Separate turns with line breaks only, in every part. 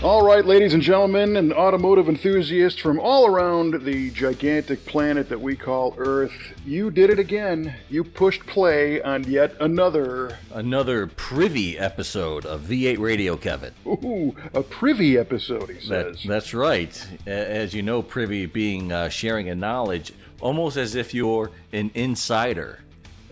All right, ladies and gentlemen, and automotive enthusiasts from all around the gigantic planet that we call Earth, you did it again. You pushed play on yet another
privy episode of V8 Radio, Kevin.
Ooh, a privy episode, he says.
That's right. As you know, privy being sharing a knowledge, almost as if you're an insider.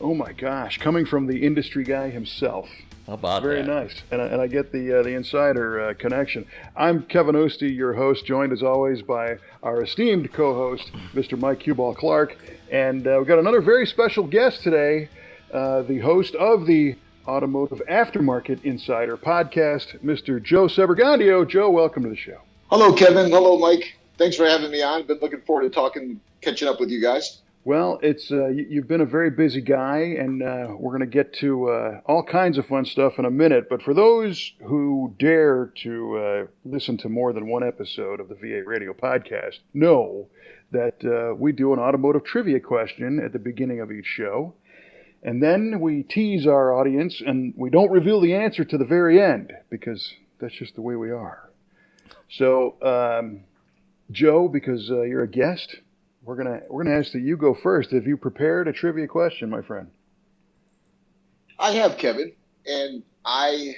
Oh my gosh, coming from the industry guy himself.
How about
Very
that?
nice. And I get the insider connection. I'm Kevin Ostie, your host, joined as always by our esteemed co-host, Mr. Mike Cuball Clark. And we've got another very special guest today, the host of the Automotive Aftermarket Insider podcast, Mr. Joe Sebergandio. Joe, welcome to the show.
Hello, Kevin. Hello, Mike. Thanks for having me on. Been looking forward to catching up with you guys.
Well, it's you've been a very busy guy, and we're going to get to all kinds of fun stuff in a minute. But for those who dare to listen to more than one episode of the V8 Radio podcast, know that we do an automotive trivia question at the beginning of each show. And then we tease our audience, and we don't reveal the answer to the very end, because that's just the way we are. So, Joe, because you're a guest, we're gonna ask that you go first. Have you prepared a trivia question, my friend?
I have, Kevin, and I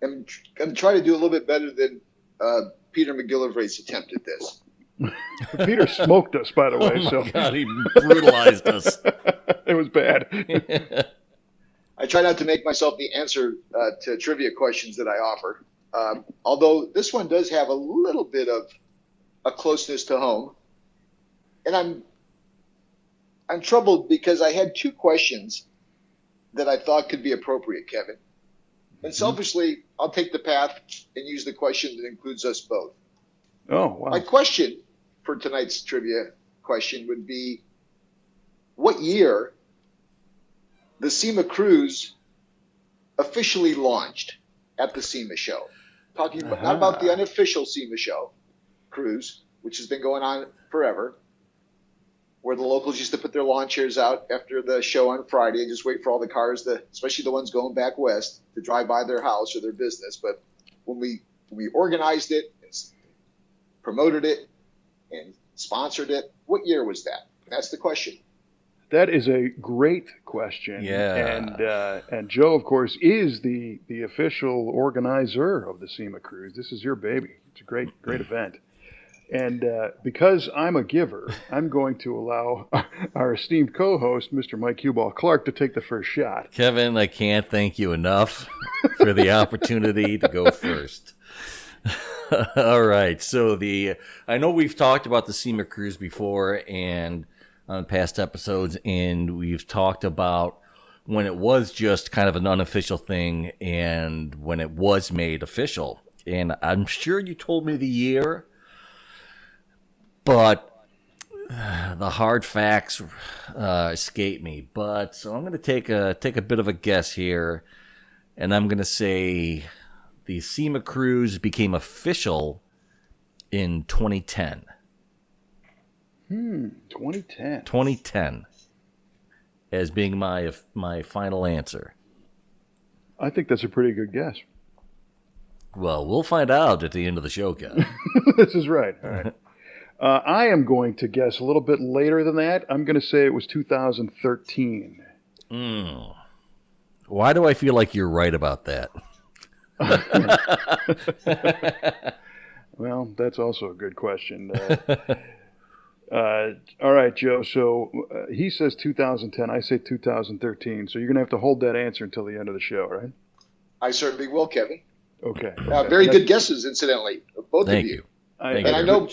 am going to try to do a little bit better than Peter McGillivray's attempt at this.
Peter smoked us, by the way.
Oh my God, he brutalized us.
It was bad.
I try not to make myself the answer to trivia questions that I offer, although this one does have a little bit of a closeness to home. And I'm troubled because I had two questions that I thought could be appropriate, Kevin. And selfishly, I'll take the path and use the question that includes us both.
Oh, wow.
My question for tonight's trivia question would be, what year the SEMA Cruise officially launched at the SEMA show? Talking about, not about the unofficial SEMA show cruise, which has been going on forever, where the locals used to put their lawn chairs out after the show on Friday and just wait for all the cars, especially the ones going back west, to drive by their house or their business. But when we organized it and promoted it and sponsored it, what year was that? That's the question.
That is a great question.
Yeah.
And Joe, of course, is the official organizer of the SEMA Cruise. This is your baby. It's a great event. And because I'm a giver, I'm going to allow our esteemed co-host, Mr. Mike Cuball Clark, to take the first shot.
Kevin, I can't thank you enough for the opportunity to go first. All right. So I know we've talked about the SEMA Cruise before and on past episodes, and we've talked about when it was just kind of an unofficial thing and when it was made official. And I'm sure you told me the year, but the hard facts escape me. So I'm going to take a bit of a guess here, and I'm going to say the SEMA Cruise became official in 2010.
2010.
2010 as being my final answer.
I think that's a pretty good guess.
Well, we'll find out at the end of the show, Ken.
This is right. All right. I am going to guess a little bit later than that. I'm going to say it was 2013.
Why do I feel like you're right about that?
Well, that's also a good question. All right, Joe. So he says 2010. I say 2013. So you're going to have to hold that answer until the end of the show, right?
I certainly will, Kevin.
Okay.
Very good guesses, incidentally, both
Thank
of you.
you.
I know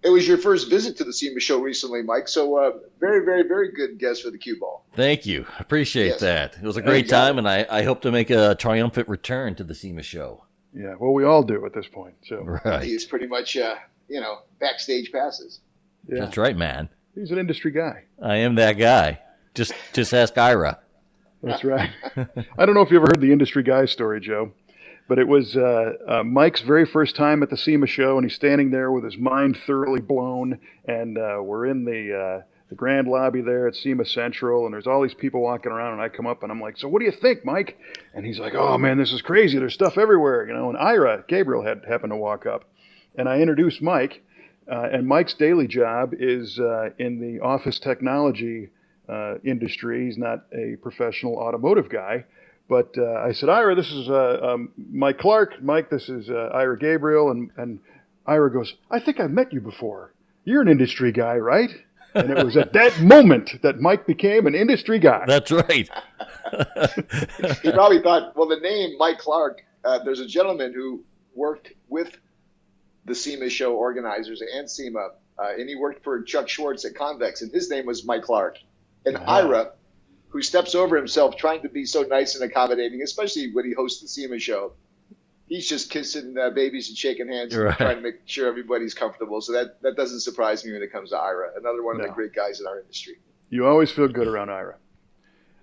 it was your first visit to the SEMA show recently, Mike. So very, very, very good guess for the cue ball.
Thank you. Appreciate that. It was a great time, and I hope to make a triumphant return to the SEMA show.
Yeah, well, we all do at this point. So
Right.
He's pretty much, backstage passes.
Yeah.
That's right, man.
He's an industry guy.
I am that guy. Just ask Ira.
That's right. I don't know if you ever heard the industry guy story, Joe, but it was Mike's very first time at the SEMA show, and he's standing there with his mind thoroughly blown, and we're in the the grand lobby there at SEMA Central, and there's all these people walking around, and I come up and I'm like, so what do you think, Mike? And he's like, oh man, this is crazy. There's stuff everywhere, you know. And Ira Gabriel happened to walk up, and I introduced Mike, and Mike's daily job is in the office technology industry. He's not a professional automotive guy. But I said, Ira, this is Mike Clark. Mike, this is Ira Gabriel. And Ira goes, I think I've met you before. You're an industry guy, right? And it was at that moment that Mike became an industry guy.
That's right.
He probably thought, well, the name Mike Clark, there's a gentleman who worked with the SEMA show organizers and SEMA, and he worked for Chuck Schwartz at Convex, and his name was Mike Clark. And Ira, who steps over himself trying to be so nice and accommodating, especially when he hosts the SEMA show, he's just kissing babies and shaking hands and trying to make sure everybody's comfortable. So that doesn't surprise me when it comes to Ira, another one of the great guys in our industry.
You always feel good around Ira.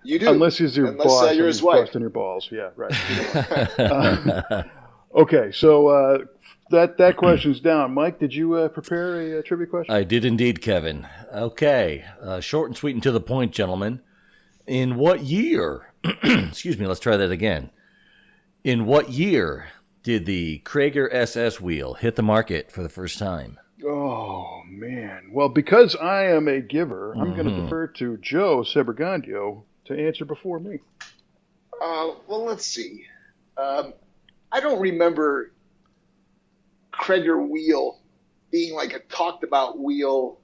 You do.
Unless he's your boss and he's busting your balls. Yeah, right. Okay, so that question's down. Mike, did you prepare a trivia question?
I did indeed, Kevin. Okay, short and sweet and to the point, gentlemen. In what year, excuse me, let's try that again. In what year did the Krager SS wheel hit the market for the first time?
Oh, man. Well, because I am a giver, I'm going to defer to Joe Sebergandio to answer before me.
Well, let's see. I don't remember Krager wheel being like a talked about wheel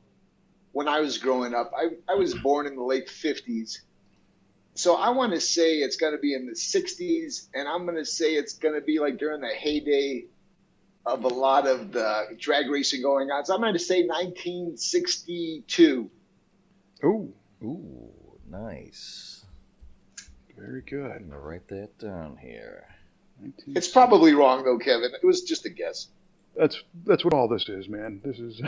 when I was growing up. I was born in the late 50s. So I want to say it's going to be in the 60s, and I'm going to say it's going to be like during the heyday of a lot of the drag racing going on. So I'm going to say 1962.
Ooh,
nice.
Very good.
I'm going to write that down here.
It's probably wrong, though, Kevin. It was just a guess.
That's what all this is, man. This is...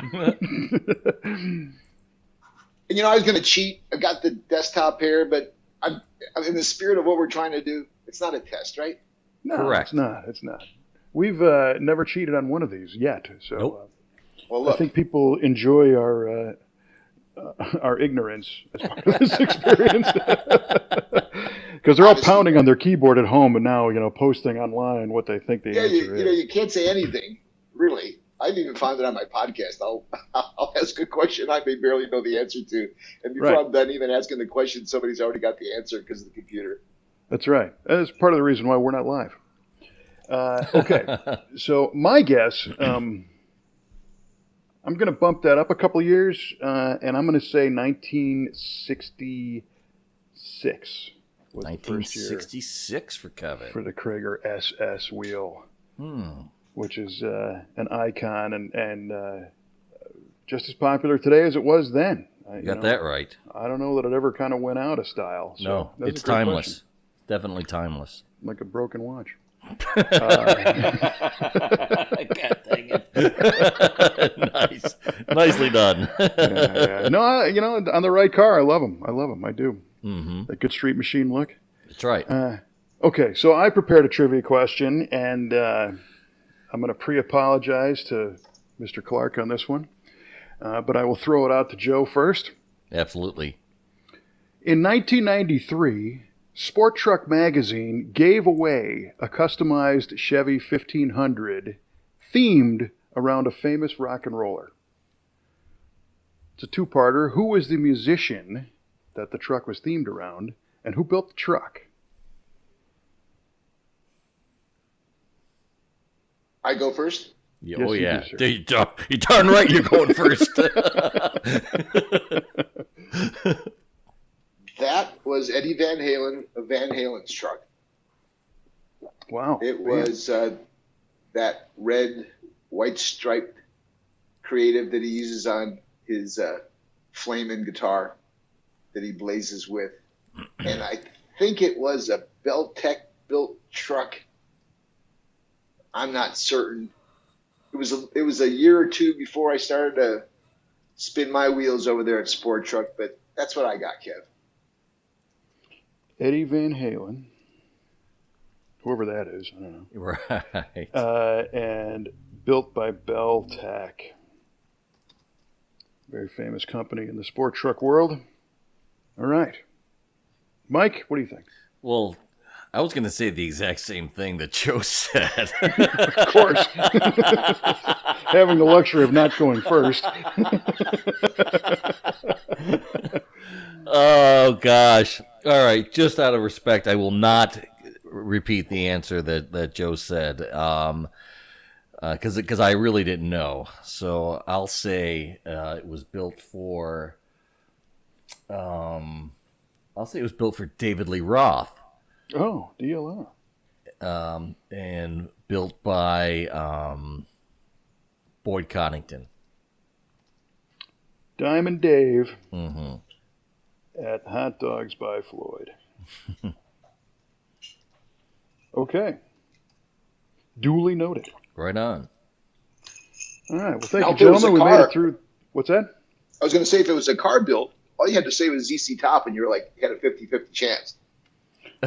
And, I was going to cheat. I got the desktop here, but I'm in the spirit of what we're trying to do. It's not a test, right?
No,
correct.
It's not. We've never cheated on one of these yet. So
nope.
Well, look.
I think people enjoy our ignorance as part of this experience. Because they're all pounding on thetheir keyboard at home and now, posting online what they think the answer is.
You can't say anything, really. I've even found it on my podcast. I'll ask a question I may barely know the answer to. And before I'm done even asking the question, somebody's already got the answer because of the computer.
That's right. That's part of the reason why we're not live. Okay. So my guess, I'm going to bump that up a couple of years, and I'm going to say 1966 was
1966 for Kevin.
For the Krager SS wheel. Which is an icon and just as popular today as it was then.
You got that right.
I don't know that it ever kind of went out of style. So
no, it's timeless. Question. Definitely timeless.
Like a broken watch.
God dang it. Nice. Nicely done.
Yeah. No, on the right car, I love them. I do.
Mm-hmm.
That good street machine look.
That's right.
Okay, so I prepared a trivia question, and I'm going to pre-apologize to Mr. Clark on this one, but I will throw it out to Joe first.
Absolutely.
In 1993, Sport Truck Magazine gave away a customized Chevy 1500 themed around a famous rock and roller. It's a two-parter. Who was the musician that the truck was themed around, and who built the truck?
I go first?
Yes,
oh, yeah.
You
You're darn right you're going first.
That was Eddie Van Halen of Van Halen's truck.
Wow.
It was that red, white striped creative that he uses on his flamin' guitar that he blazes with. And I think it was a Beltec built truck. I'm not certain. It was a year or two before I started to spin my wheels over there at Sport Truck, but that's what I got, Kev.
Eddie Van Halen, whoever that is, I don't know.
Right.
And built by Beltec. Very famous company in the sport truck world. All right. Mike, what do you think?
Well, I was going to say the exact same thing that Joe said.
Of course. Having the luxury of not going first.
Oh, gosh. All right. Just out of respect, I will not repeat the answer that Joe said because I really didn't know. So I'll say it was built for David Lee Roth.
Oh, DLR.
And built by Boyd Coddington.
Diamond Dave
Mm-hmm.
at Hot Dogs by Floyd. Okay. Duly noted.
Right on.
All right. Well, thank
Now,
you,
if it was
gentlemen.
a
We made
car-
it through. What's that?
I was going to say, if it was a car built, all you had to say was ZC Top, and you had a 50-50 chance.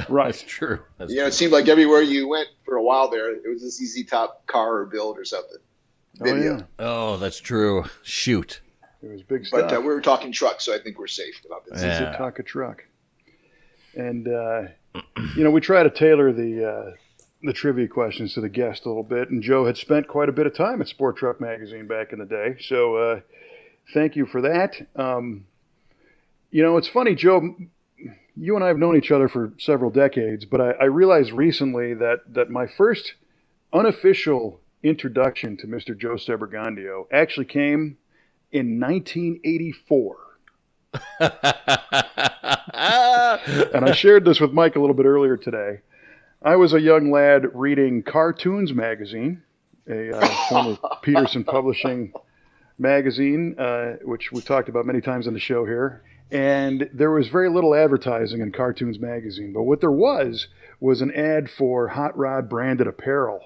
Right.
That's true.
It seemed like everywhere you went for a while there, it was a ZZ Top car or build or something. Video.
Oh, yeah.
Oh, that's true. Shoot.
It was big stuff.
But we were talking trucks, so I think we're safe about this.
Yeah.
ZZ Talk a truck. And, we try to tailor the trivia questions to the guest a little bit. And Joe had spent quite a bit of time at Sport Truck Magazine back in the day. So thank you for that. It's funny, Joe, you and I have known each other for several decades, but I realized recently that my first unofficial introduction to Mr. Joe Sebergandio actually came in 1984. And I shared this with Mike a little bit earlier today. I was a young lad reading Cartoons magazine, a former Peterson Publishing magazine, which we've talked about many times on the show here. And there was very little advertising in Cartoons magazine, but what there was an ad for Hot Rod branded apparel.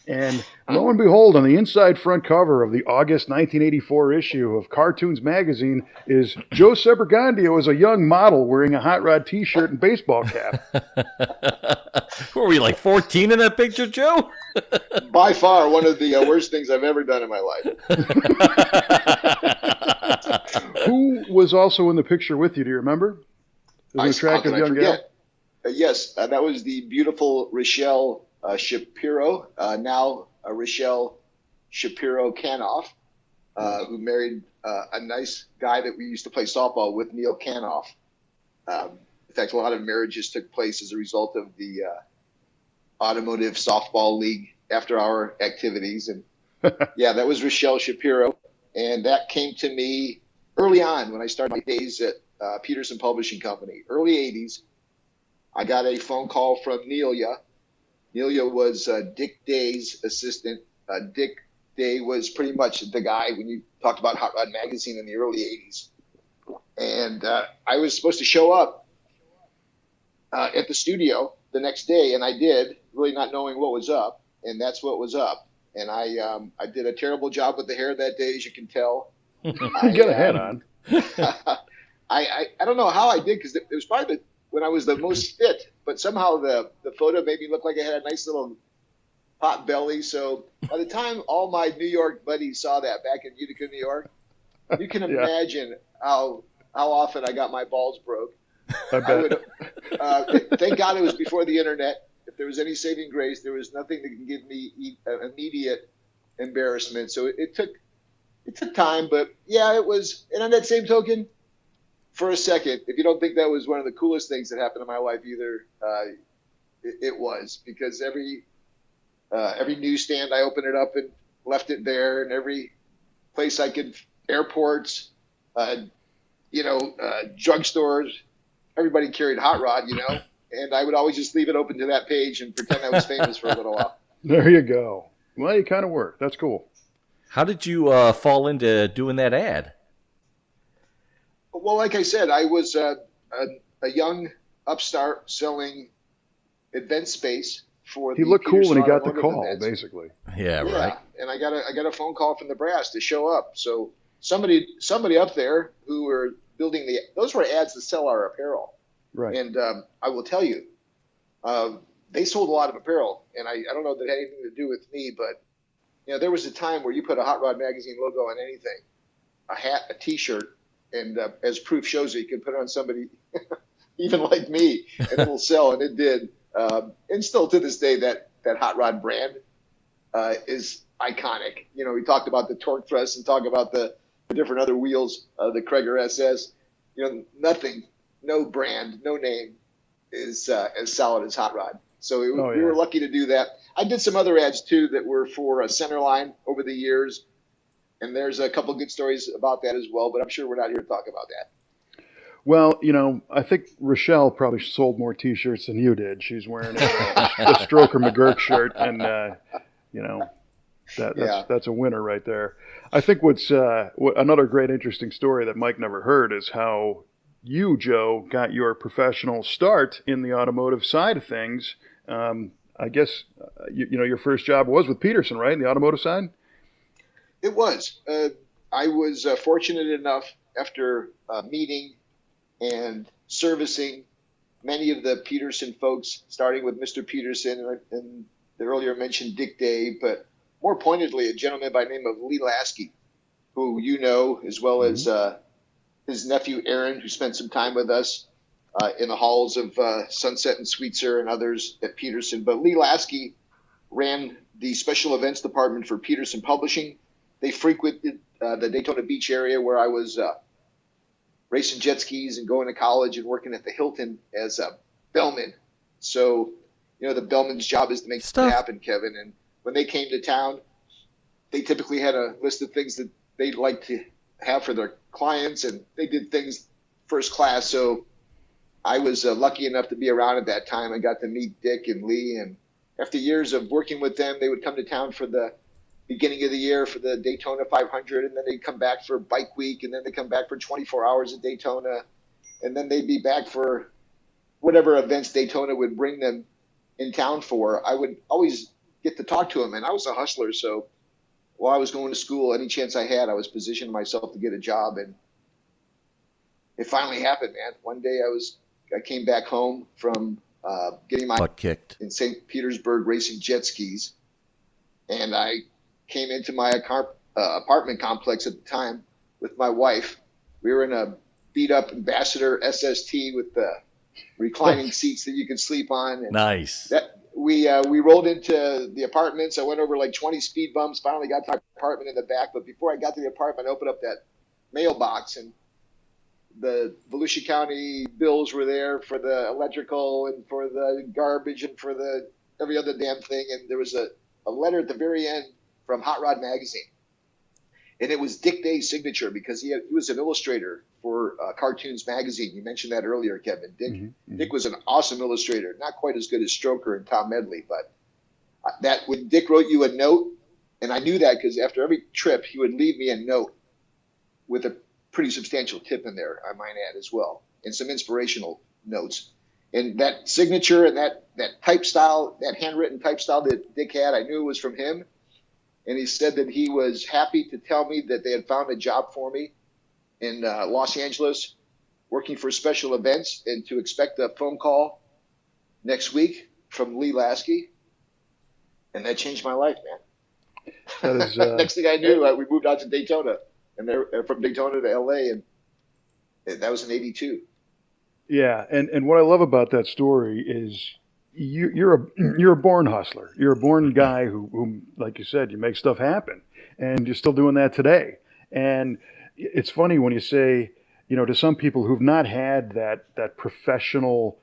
And lo and behold, on the inside front cover of the August 1984 issue of Cartoons magazine is Joe Sebergandio as a young model wearing a Hot Rod t-shirt and baseball cap.
Were we like 14 in that picture, Joe?
By far, one of the worst things I've ever done in my life.
Who was also in the picture with you? Do you remember? An attractive
How can I
young gal.
forget? Yes, that was the beautiful Rochelle Shapiro, now Rochelle Shapiro Canoff, who married a nice guy that we used to play softball with, Neil Canoff. In fact, a lot of marriages took place as a result of the Automotive Softball League after-hour activities. And yeah, that was Rochelle Shapiro. And that came to me early on when I started my days at Peterson Publishing Company, early 80s. I got a phone call from Nelia. Nelia was Dick Day's assistant. Dick Day was pretty much the guy when you talked about Hot Rod Magazine in the early 80s. And I was supposed to show up at the studio the next day, and I did, really not knowing what was up, and that's what was up. And I did a terrible job with the hair that day, as you can tell.
You got a hat on.
I don't know how I did, because it was probably when I was the most fit, but somehow the photo made me look like I had a nice little pot belly. So by the time all my New York buddies saw that back in Utica, New York, you can imagine how often I got my balls broke.
I bet.
Thank God it was before the internet. If there was any saving grace, there was nothing that can give me immediate embarrassment. So it took time, but yeah, it was. And on that same token, for a second, if you don't think that was one of the coolest things that happened in my life either, it was, because every newsstand I opened it up and left it there, and every place I could, airports, drugstores, everybody carried Hot Rod, and I would always just leave it open to that page and pretend I was famous for a little while.
There you go. Well, you kind of work. That's cool.
How did you fall into doing that ad?
Well, like I said, I was a young upstart selling event space for.
He looked cool when he got the call, events. Basically.
Yeah, right.
And I got a phone call from the brass to show up. So somebody up there who were building those were ads to sell our apparel.
Right.
And I will tell you, they sold a lot of apparel, and I don't know if it had anything to do with me, but there was a time where you put a Hot Rod Magazine logo on anything, a hat, a T-shirt, and as proof shows it, you can put it on somebody even like me, and it'll sell, and it did. And still to this day, that hot rod brand is iconic. You know, we talked about the torque thrust and talk about the different other wheels, the Krager SS. You know, nothing, no brand, no name is as solid as Hot Rod. So we were lucky to do that. I did some other ads too that were for Centerline over the years, and there's a couple good stories about that as well. But I'm sure we're not here to talk about that.
Well, you know, I think Rochelle probably sold more T-shirts than you did. She's wearing a Stroker McGurk shirt, and you know, that's a winner right there. I think what's another great interesting story that Mike never heard is how you, Joe, got your professional start in the automotive side of things. I guess you know your first job was with Peterson, right, in the automotive side?
It was. I was fortunate enough after meeting and servicing many of the Peterson folks, starting with Mr. Peterson and the earlier mentioned Dick Day, but more pointedly, a gentleman by the name of Lee Lasky, who you know, as well as his nephew Aaron, who spent some time with us in the halls of Sunset and Sweetser and others at Peterson. But Lee Lasky ran the special events department for Peterson Publishing. They frequented the Daytona Beach area where I was racing jet skis and going to college and working at the Hilton as a bellman. So, you know, the bellman's job is to make stuff happen, Kevin. And when they came to town, they typically had a list of things that they'd like to have for their clients, and they did things first class. So I was lucky enough to be around at that time. I got to meet Dick and Lee, and after years of working with them, they would come to town for the beginning of the year for the Daytona 500, and then they'd come back for Bike Week, and then they'd come back for 24 hours at Daytona, and then they'd be back for whatever events Daytona would bring them in town for. I would always get to talk to them, and I was a hustler, so while I was going to school, any chance I had, I was positioning myself to get a job, and it finally happened, man. One day I came back home from getting my
butt kicked
in St. Petersburg racing jet skis, and I came into my apartment complex at the time with my wife. We were in a beat-up Ambassador SST with the reclining seats that you could sleep on. And
nice.
We rolled into the apartments. I went over like 20 speed bumps, finally got to my apartment in the back. But before I got to the apartment, I opened up that mailbox, and the Volusia County bills were there for the electrical and for the garbage and for the every other damn thing. And there was a letter at the very end from Hot Rod Magazine. And it was Dick Day's signature because he was an illustrator for Cartoons Magazine. You mentioned that earlier, Kevin. Dick was an awesome illustrator, not quite as good as Stroker and Tom Medley, but that when Dick wrote you a note, and I knew that because after every trip, he would leave me a note with a pretty substantial tip in there, I might add as well, and some inspirational notes. And that signature and that type style, that handwritten type style that Dick had, I knew it was from him. And he said that he was happy to tell me that they had found a job for me in Los Angeles working for special events, and to expect a phone call next week from Lee Lasky. And that changed my life, man. That is, next thing I knew, we moved out to Daytona, and from Daytona to LA, and that was in '82.
Yeah, and what I love about that story is you're a born hustler. You're a born guy who, like you said, you make stuff happen, and you're still doing that today. And it's funny when you say, you know, to some people who've not had that professional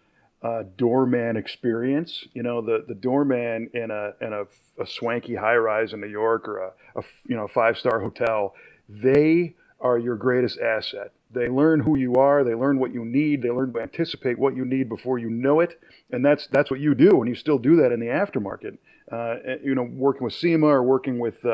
doorman experience, you know, the doorman in a swanky high rise in New York or a 5-star hotel, they are your greatest asset. They learn who you are. They learn what you need. They learn to anticipate what you need before you know it. And that's what you do, and you still do that in the aftermarket. You know, working with SEMA or working with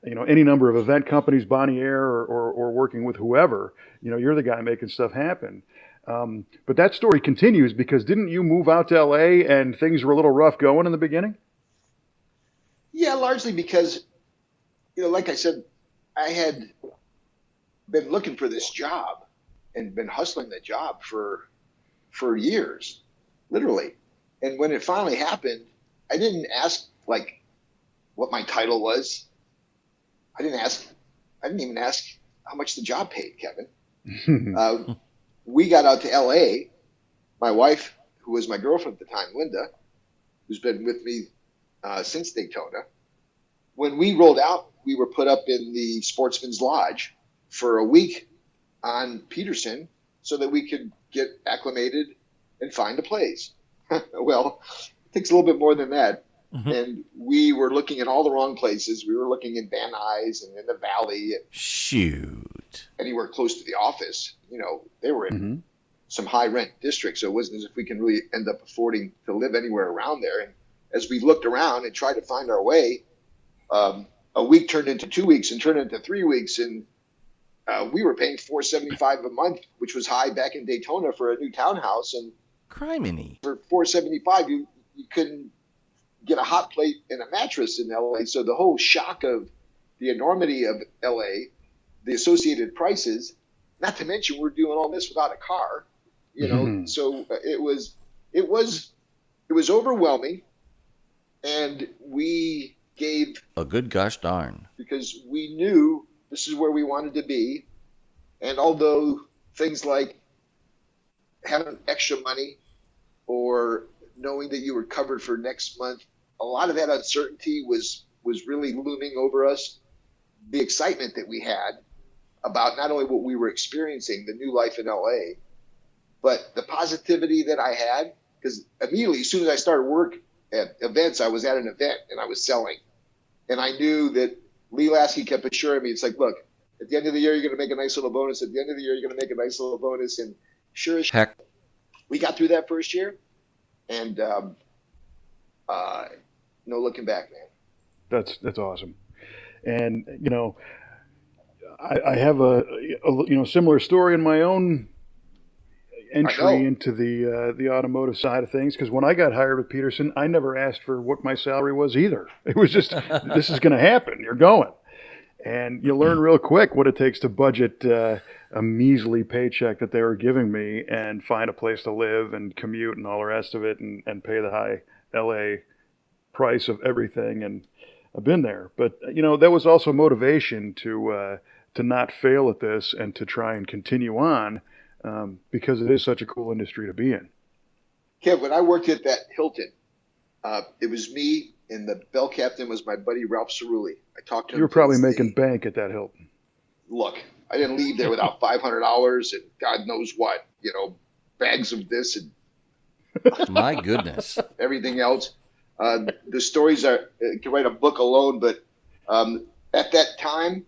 any number of event companies, Bonnie Air, or working with whoever. You know, you're the guy making stuff happen. But that story continues because didn't you move out to LA and things were a little rough going in the beginning?
Yeah, largely because, you know, like I said, I had been looking for this job and been hustling the job for years, literally. And when it finally happened, I didn't ask like what my title was. I didn't even ask how much the job paid, Kevin. We got out to L.A. My wife, who was my girlfriend at the time, Linda, who's been with me since Daytona. When we rolled out, we were put up in the Sportsman's Lodge for a week on Peterson so that we could get acclimated and find a place. Well, it takes a little bit more than that. Mm-hmm. And we were looking in all the wrong places. We were looking in Van Nuys and in the Valley.
Shoot.
Anywhere close to the office. They were in some high rent districts, so it wasn't as if we can really end up affording to live anywhere around there. And as we looked around and tried to find our way, a week turned into 2 weeks and turned into 3 weeks, and we were paying $475 a month, which was high back in Daytona for a new townhouse. And
criminy,
for $475, you couldn't get a hot plate and a mattress in LA. So the whole shock of the enormity of LA, the associated prices, not to mention we're doing all this without a car, So it was overwhelming, and we gave
a good gosh darn,
because we knew this is where we wanted to be. And although things like having extra money or knowing that you were covered for next month, a lot of that uncertainty was really looming over us. The excitement that we had about not only what we were experiencing, the new life in LA, but the positivity that I had, because immediately as soon as I started work at events, I was at an event and I was selling. And I knew that Lee Lasky kept assuring me, it's like, look, at the end of the year, you're going to make a nice little bonus. At the end of the year, you're going to make a nice little bonus. And sure as
heck,
we got through that first year, and no looking back, man.
That's awesome. And I have a similar story in my own entry into the automotive side of things, because when I got hired with Peterson, I never asked for what my salary was either. It was just, this is going to happen. You're going. And you learn real quick what it takes to budget a measly paycheck that they were giving me and find a place to live and commute and all the rest of it, and pay the high LA price of everything. And I've been there. But, that was also motivation to not fail at this and to try and continue on, because it is such a cool industry to be in.
Kev, when I worked at that Hilton, it was me, and the bell captain was my buddy Ralph Cerulli. I talked to him.
You were probably making bank at that Hilton.
Look, I didn't leave there without $500 and God knows what, bags of this and
my goodness,
everything else. The stories can write a book alone, but at that time,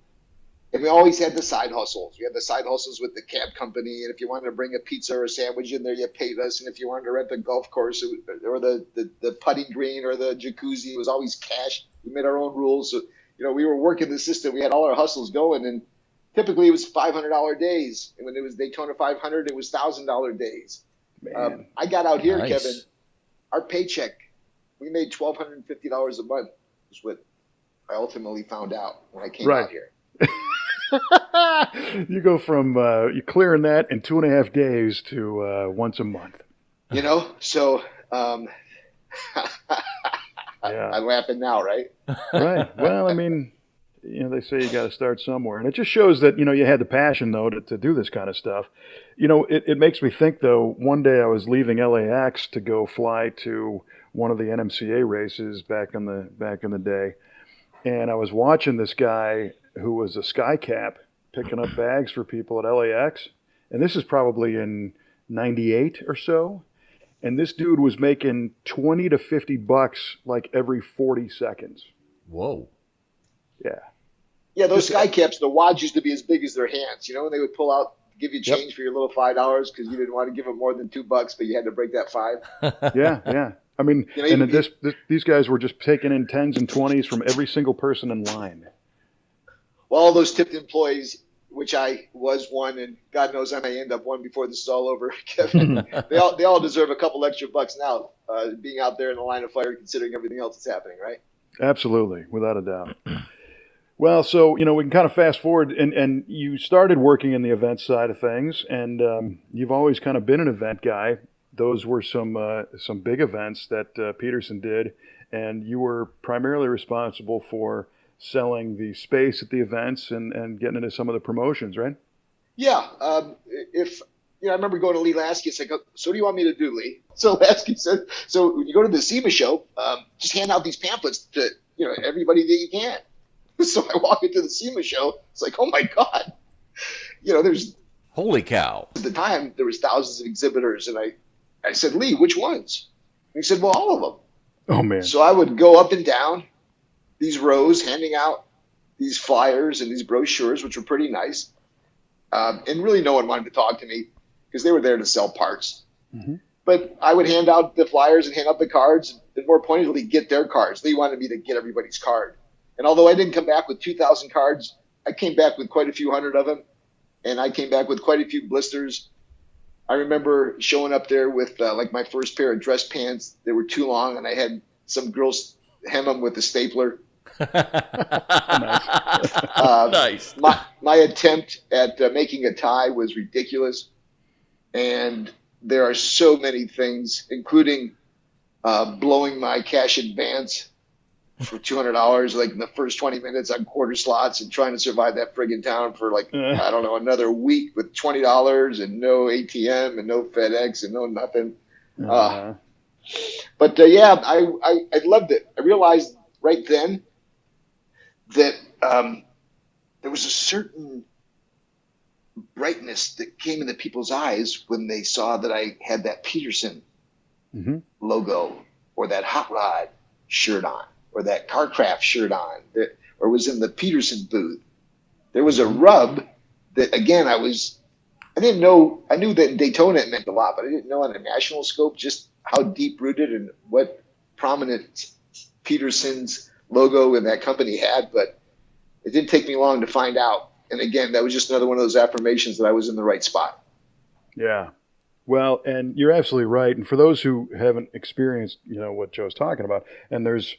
and we always had the side hustles. We had the side hustles with the cab company, and if you wanted to bring a pizza or a sandwich in there, you paid us. And if you wanted to rent the golf course or the putting green or the jacuzzi, it was always cash. We made our own rules. So, we were working the system. We had all our hustles going, and typically it was $500 days. And when it was Daytona 500, it was $1,000 days. I got out here,
nice.
Kevin, our paycheck, we made $1,250 a month is what I ultimately found out when I came out here.
You go from you clearing that in 2.5 days to once a month.
So
yeah.
I'm laughing now, right?
Right. Well, I mean, they say you got to start somewhere, and it just shows that you had the passion though to do this kind of stuff. It makes me think though. One day I was leaving LAX to go fly to one of the NMCA races back in the day, and I was watching this guy who was a sky cap picking up bags for people at LAX. And this is probably in 98 or so. And this dude was making $20 to $50 like every 40 seconds.
Whoa.
Yeah.
Yeah, those sky caps, the wads used to be as big as their hands, and they would pull out, give you change for your little $5 because you didn't want to give them more than $2, but you had to break that $5.
Yeah. I mean, these guys were just taking in 10s and 20s from every single person in line.
Well, all those tipped employees, which I was one, and God knows I may end up one before this is all over, Kevin, they all deserve a couple extra bucks now, being out there in the line of fire, considering everything else that's happening, right?
Absolutely, without a doubt. Well, so, we can kind of fast forward, and you started working in the event side of things, and you've always kind of been an event guy. Those were some big events that Peterson did, and you were primarily responsible for selling the space at the events and getting into some of the promotions, right?
Yeah. If I remember going to Lee Lasky and saying, "So what do you want me to do, Lee?" So Lasky said, "So when you go to the SEMA show, just hand out these pamphlets to everybody that you can." So I walk into the SEMA show. It's like, oh my god, there's
Holy cow.
at the time there was thousands of exhibitors, and I said, "Lee, which ones?" And he said, "Well, all of them."
Oh man.
So I would go up and down these rows, handing out these flyers and these brochures, which were pretty nice. And really, no one wanted to talk to me because they were there to sell parts.
Mm-hmm.
But I would hand out the flyers and hand out the cards, and more pointedly, get their cards. They wanted me to get everybody's card. And although I didn't come back with 2,000 cards, I came back with quite a few hundred of them, and I came back with quite a few blisters. I remember showing up there with like my first pair of dress pants. They were too long, and I had some girls hem them with a stapler.
Nice.
My attempt at making a tie was ridiculous, and there are so many things, including blowing my cash advance for $200, like in the first 20 minutes on quarter slots, and trying to survive that friggin' town for like I don't know, another week with $20 and no ATM and no FedEx and no nothing. But yeah, I loved it. I realized right then that there was a certain brightness that came into people's eyes when they saw that I had that Peterson logo or that Hot Rod shirt on or that Carcraft shirt on or was in the Peterson booth. There was a rub that, again, I didn't know. I knew that in Daytona it meant a lot, but I didn't know on a national scope just how deep-rooted and what prominent Peterson's logo in that company had, but it didn't take me long to find out. And again, that was just another one of those affirmations that I was in the right spot.
Yeah. Well, and you're absolutely right. And for those who haven't experienced, what Joe's talking about, and there's,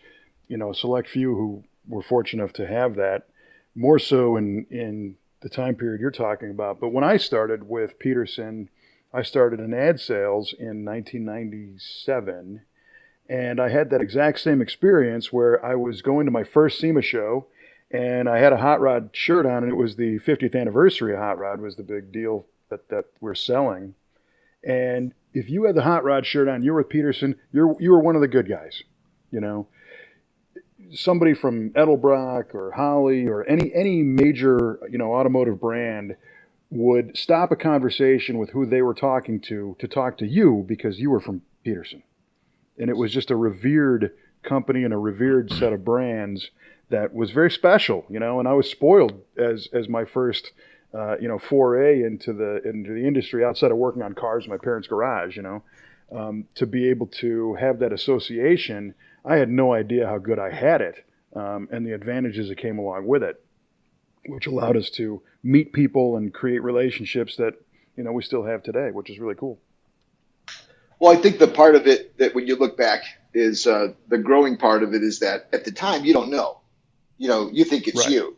a select few who were fortunate enough to have that, more so in the time period you're talking about. But when I started with Peterson, I started in ad sales in 1997. And I had that exact same experience where I was going to my first SEMA show, and I had a Hot Rod shirt on, and it was the 50th anniversary of Hot Rod was the big deal that we're selling. And if you had the Hot Rod shirt on, you were with Peterson, you were one of the good guys. Somebody from Edelbrock or Holley or any major automotive brand would stop a conversation with who they were talking to talk to you because you were from Peterson. And it was just a revered company and a revered set of brands that was very special, and I was spoiled as my first, foray into the industry outside of working on cars in my parents' garage, to be able to have that association. I had no idea how good I had it, and the advantages that came along with it, which allowed us to meet people and create relationships that, we still have today, which is really cool.
Well, I think the part of it that when you look back is the growing part of it is that at the time you don't know. You think it's
right.
you.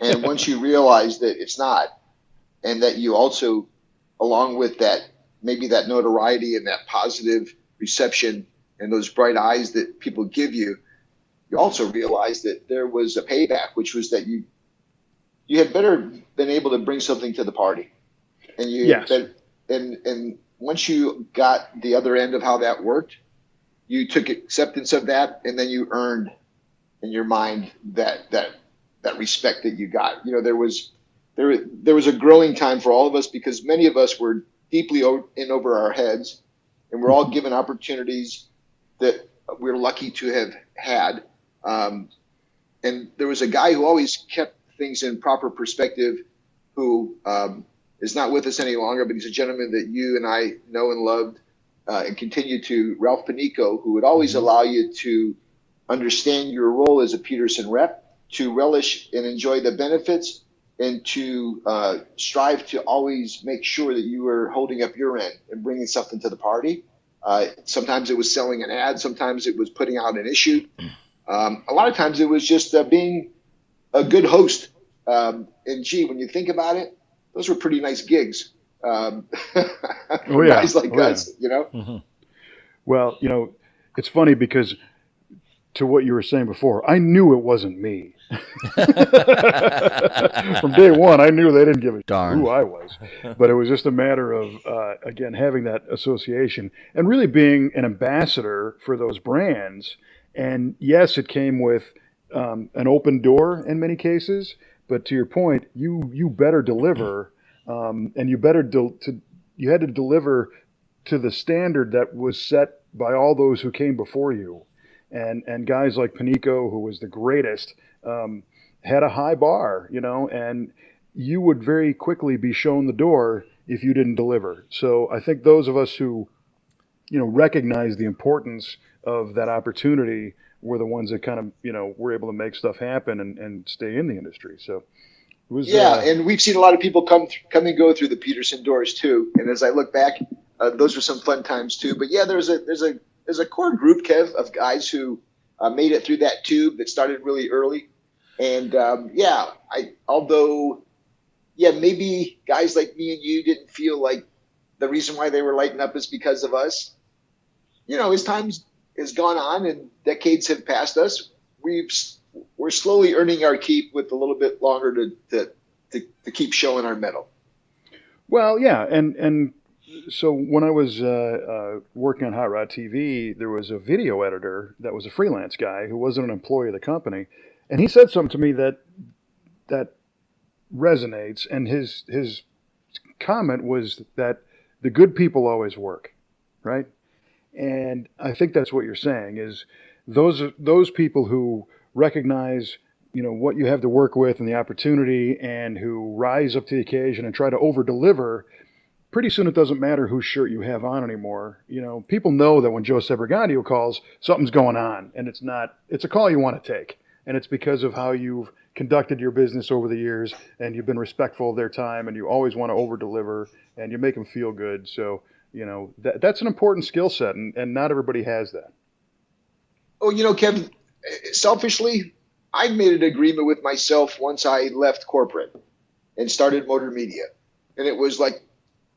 And once you realize that it's not, and that you also, along with that, maybe that notoriety and that positive reception and those bright eyes that people give you, you also realize that there was a payback, which was that you had better been able to bring something to the party. And
yes.
And once you got the other end of how that worked, you took acceptance of that, and then you earned in your mind that respect that you got. There was a growing time for all of us because many of us were deeply in over our heads, and we're all given opportunities that we're lucky to have had. And there was a guy who always kept things in proper perspective, who is not with us any longer, but he's a gentleman that you and I know and loved and continue to, Ralph Panico, who would always allow you to understand your role as a Peterson rep, to relish and enjoy the benefits, and to strive to always make sure that you were holding up your end and bringing something to the party. Sometimes it was selling an ad. Sometimes it was putting out an issue. A lot of times it was just being a good host. And gee, when you think about it, those were pretty nice gigs.
Oh, yeah.
Guys like us,
Mm-hmm. Well, it's funny because to what you were saying before, I knew it wasn't me. From day one, I knew they didn't give a shit who I was. But it was just a matter of, again, having that association and really being an ambassador for those brands. And yes, it came with an open door in many cases. But to your point, you better deliver, and you had to deliver to the standard that was set by all those who came before you. And guys like Panico, who was the greatest, had a high bar, and you would very quickly be shown the door if you didn't deliver. So I think those of us who, recognize the importance of that opportunity were the ones that kind of, were able to make stuff happen and stay in the industry. So it was,
and we've seen a lot of people come and go through the Peterson doors too. And as I look back, those were some fun times too. But yeah, there's a core group, Kev, of guys who made it through that tube that started really early. And maybe guys like me and you didn't feel like the reason why they were lighting up is because of us. As time has gone on and decades have passed us, we're slowly earning our keep with a little bit longer to keep showing our mettle.
Well, yeah, and so when I was working on Hot Rod TV, there was a video editor that was a freelance guy who wasn't an employee of the company, and he said something to me that resonates. And his comment was that the good people always work, right? And I think that's what you're saying is those people who recognize what you have to work with and the opportunity, and who rise up to the occasion and try to over deliver. Pretty soon it doesn't matter whose shirt you have on anymore. People know that when Joe Sebergandio calls, something's going on, and it's a call you want to take. And it's because of how you've conducted your business over the years, and you've been respectful of their time, and you always want to over deliver, and you make them feel good. So, that's an important skill set, and not everybody has that.
Oh, Kevin, selfishly, I made an agreement with myself once I left corporate and started Motor Media. And it was like,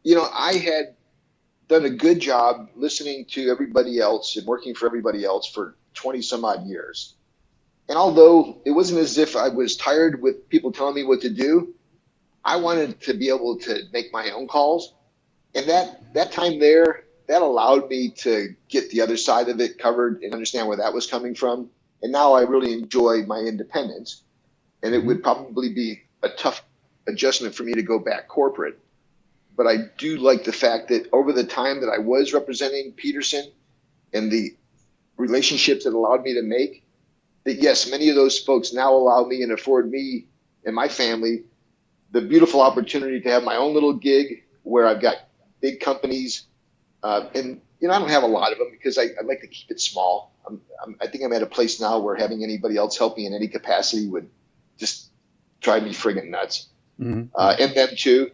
I had done a good job listening to everybody else and working for everybody else for 20 some odd years. And although it wasn't as if I was tired with people telling me what to do, I wanted to be able to make my own calls. And that time there, that allowed me to get the other side of it covered and understand where that was coming from. And now I really enjoy my independence. And it would probably be a tough adjustment for me to go back corporate. But I do like the fact that over the time that I was representing Peterson and the relationships that allowed me to make, that yes, many of those folks now allow me and afford me and my family the beautiful opportunity to have my own little gig where I've got big companies. And I don't have a lot of them because I like to keep it small. I think I'm at a place now where having anybody else help me in any capacity would just drive me friggin' nuts.
Mm-hmm.
And them too.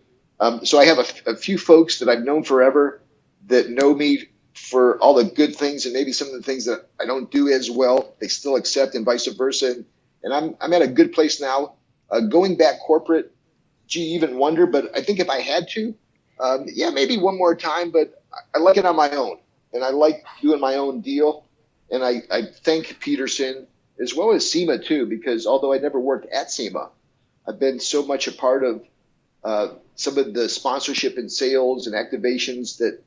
So I have a few folks that I've known forever that know me for all the good things and maybe some of the things that I don't do as well. They still accept, and vice versa. And I'm at a good place now. Going back corporate, gee, even wonder. But I think if I had to, maybe one more time. But I like it on my own, and I like doing my own deal. And I thank Peterson as well as SEMA too, because although I never worked at SEMA, I've been so much a part of some of the sponsorship and sales and activations that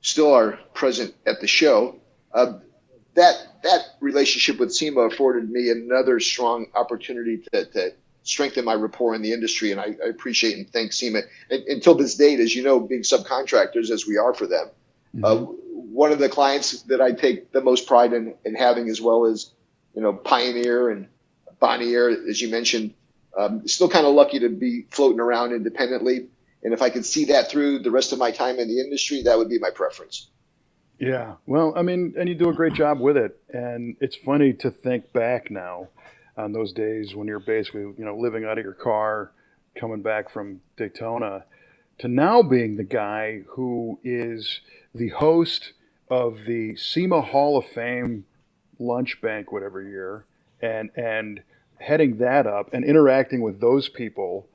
still are present at the show. That relationship with SEMA afforded me another strong opportunity to strengthen my rapport in the industry, and I appreciate and thank SEMA. And until this date, as you know, being subcontractors as we are for them, one of the clients that I take the most pride in having, as well as Pioneer and Bonnier, as you mentioned, still kind of lucky to be floating around independently. And if I could see that through the rest of my time in the industry, that would be my preference.
Yeah. Well, I mean, and you do a great job with it. And it's funny to think back now on those days when you're basically, living out of your car, coming back from Daytona, to now being the guy who is the host of the SEMA Hall of Fame lunch banquet every year, and heading that up and interacting with those people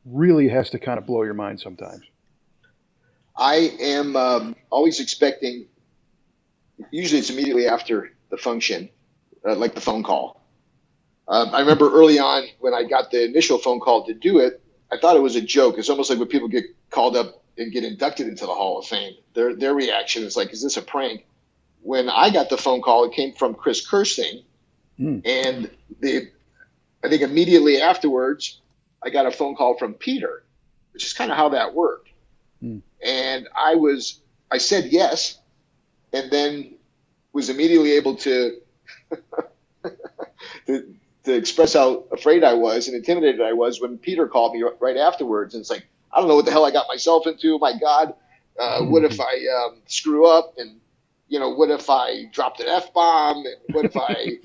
really has to kind of blow your mind sometimes.
I am always expecting, usually it's immediately after the function, like the phone call. I remember early on when I got the initial phone call to do it, I thought it was a joke. It's almost like when people get called up and get inducted into the Hall of Fame. Their reaction is like, is this a prank? When I got the phone call, it came from Chris Kirsting, and I think immediately afterwards, I got a phone call from Peter, which is kind of how that worked. And I said yes, and then was immediately able to to express how afraid I was and intimidated I was when Peter called me right afterwards. And it's like, I don't know what the hell I got myself into. My God, what if I screw up? And, what if I dropped an F-bomb? And what if I,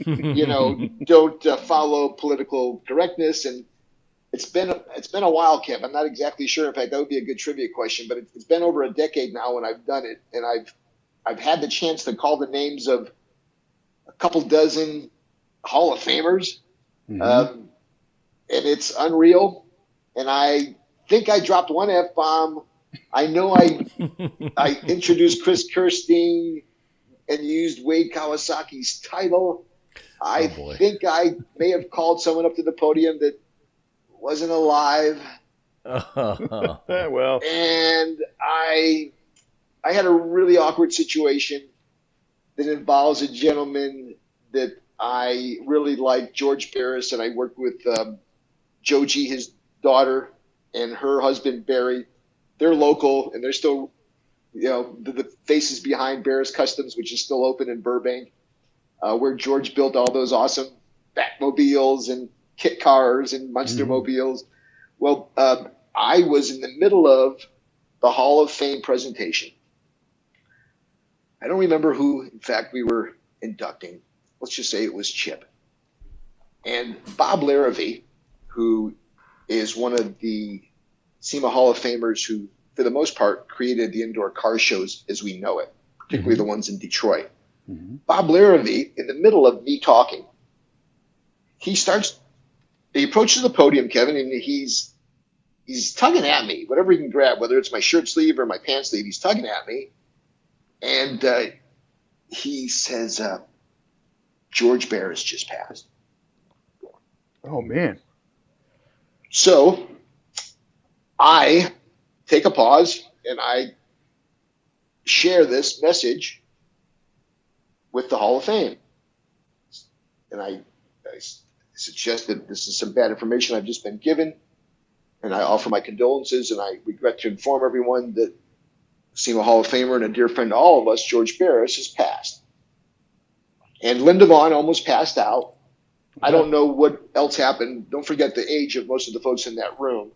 don't follow political correctness? And it's been a while, Kev. I'm not exactly sure. In fact, that would be a good trivia question. But it's been over a decade now when I've done it, and I've had the chance to call the names of a couple dozen Hall of Famers, and it's unreal. And I think I dropped one F-bomb. I know I introduced Chris Kirsting and used Wade Kawasaki's title. I think I may have called someone up to the podium that wasn't alive.
Well,
and I had a really awkward situation that involves a gentleman that I really like, George Barris, and I worked with Joji, his daughter, and her husband, Barry. They're local, and they're still, the faces behind Barris Customs, which is still open in Burbank, where George built all those awesome Batmobiles and kit cars and Munster mobiles. Well, I was in the middle of the Hall of Fame presentation. I don't remember who, in fact, we were inducting. Let's just say it was Chip. And Bob Larrivee, who is one of the SEMA Hall of Famers who, for the most part, created the indoor car shows as we know it, particularly the ones in Detroit. Bob Larrivee, in the middle of me talking, he approaches the podium, Kevin, and he's tugging at me, whatever he can grab, whether it's my shirt sleeve or my pants sleeve, he's tugging at me. And he says, George Barris just passed.
Oh, man.
So I take a pause and I share this message with the Hall of Fame. And I suggest that this is some bad information I've just been given. And I offer my condolences, and I regret to inform everyone that SEMA Hall of Famer and a dear friend to all of us, George Barris, has passed. And Linda Vaughn almost passed out. I don't know what else happened. Don't forget the age of most of the folks in that room.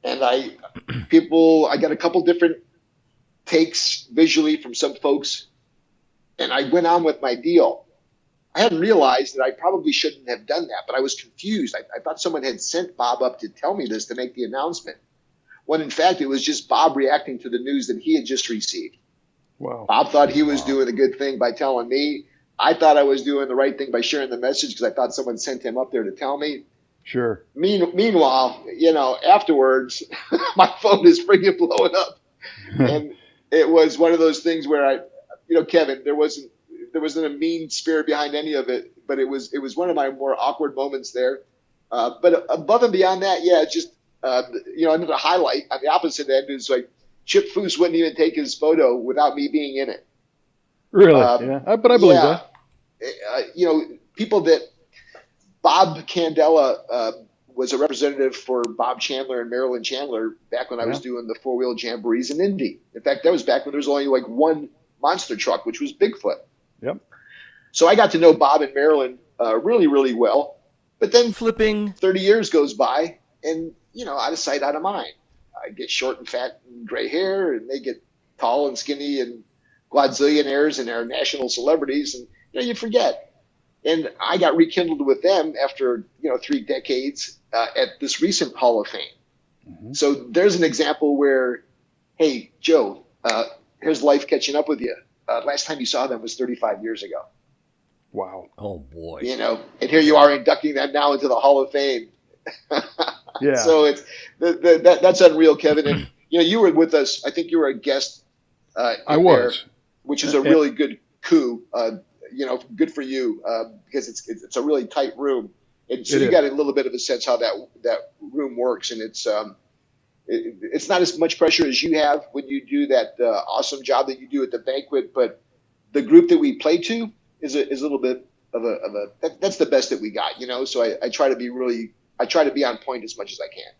And I got a couple different takes visually from some folks, and I went on with my deal. I hadn't realized that I probably shouldn't have done that, but I was confused. I thought someone had sent Bob up to tell me this, to make the announcement, when in fact it was just Bob reacting to the news that he had just received.
Wow.
Bob thought he was doing a good thing by telling me. I thought I was doing the right thing by sharing the message because I thought someone sent him up there to tell me.
Sure.
Meanwhile, afterwards, my phone is freaking blowing up. And it was one of those things where Kevin, there wasn't a mean spirit behind any of it, but it was one of my more awkward moments there. But above and beyond that, just another highlight on the opposite end is like Chip Foose wouldn't even take his photo without me being in it.
Really? Yeah. But I believe that.
People that Bob Candela was a representative for Bob Chandler and Marilyn Chandler back when I was doing the four-wheel jamborees in Indy. In fact, that was back when there was only like one monster truck, which was Bigfoot.
Yep.
So I got to know Bob and Marilyn really, really well. But then 30 years goes by, and, out of sight, out of mind. I get short and fat and gray hair, and they get tall and skinny and quadzillionaires and are national celebrities, and you forget. And I got rekindled with them after 3 decades at this recent Hall of Fame. So there's an example where, hey, Joe, here's life catching up with you. Last time you saw them was 35 years ago.
Wow.
Oh boy.
And here you are inducting them now into the Hall of Fame.
Yeah.
So it's that's unreal, Kevin. And you were with us. I think you were a guest.
I was.
Which is a really good coup. good for you, because it's a really tight room, and so
It
you
is.
got a little bit of a sense how that room works, and it's not as much pressure as you have when you do that awesome job that you do at the banquet, but the group that we play to is a little bit that's the best that we got, So I try to be on point as much as I can.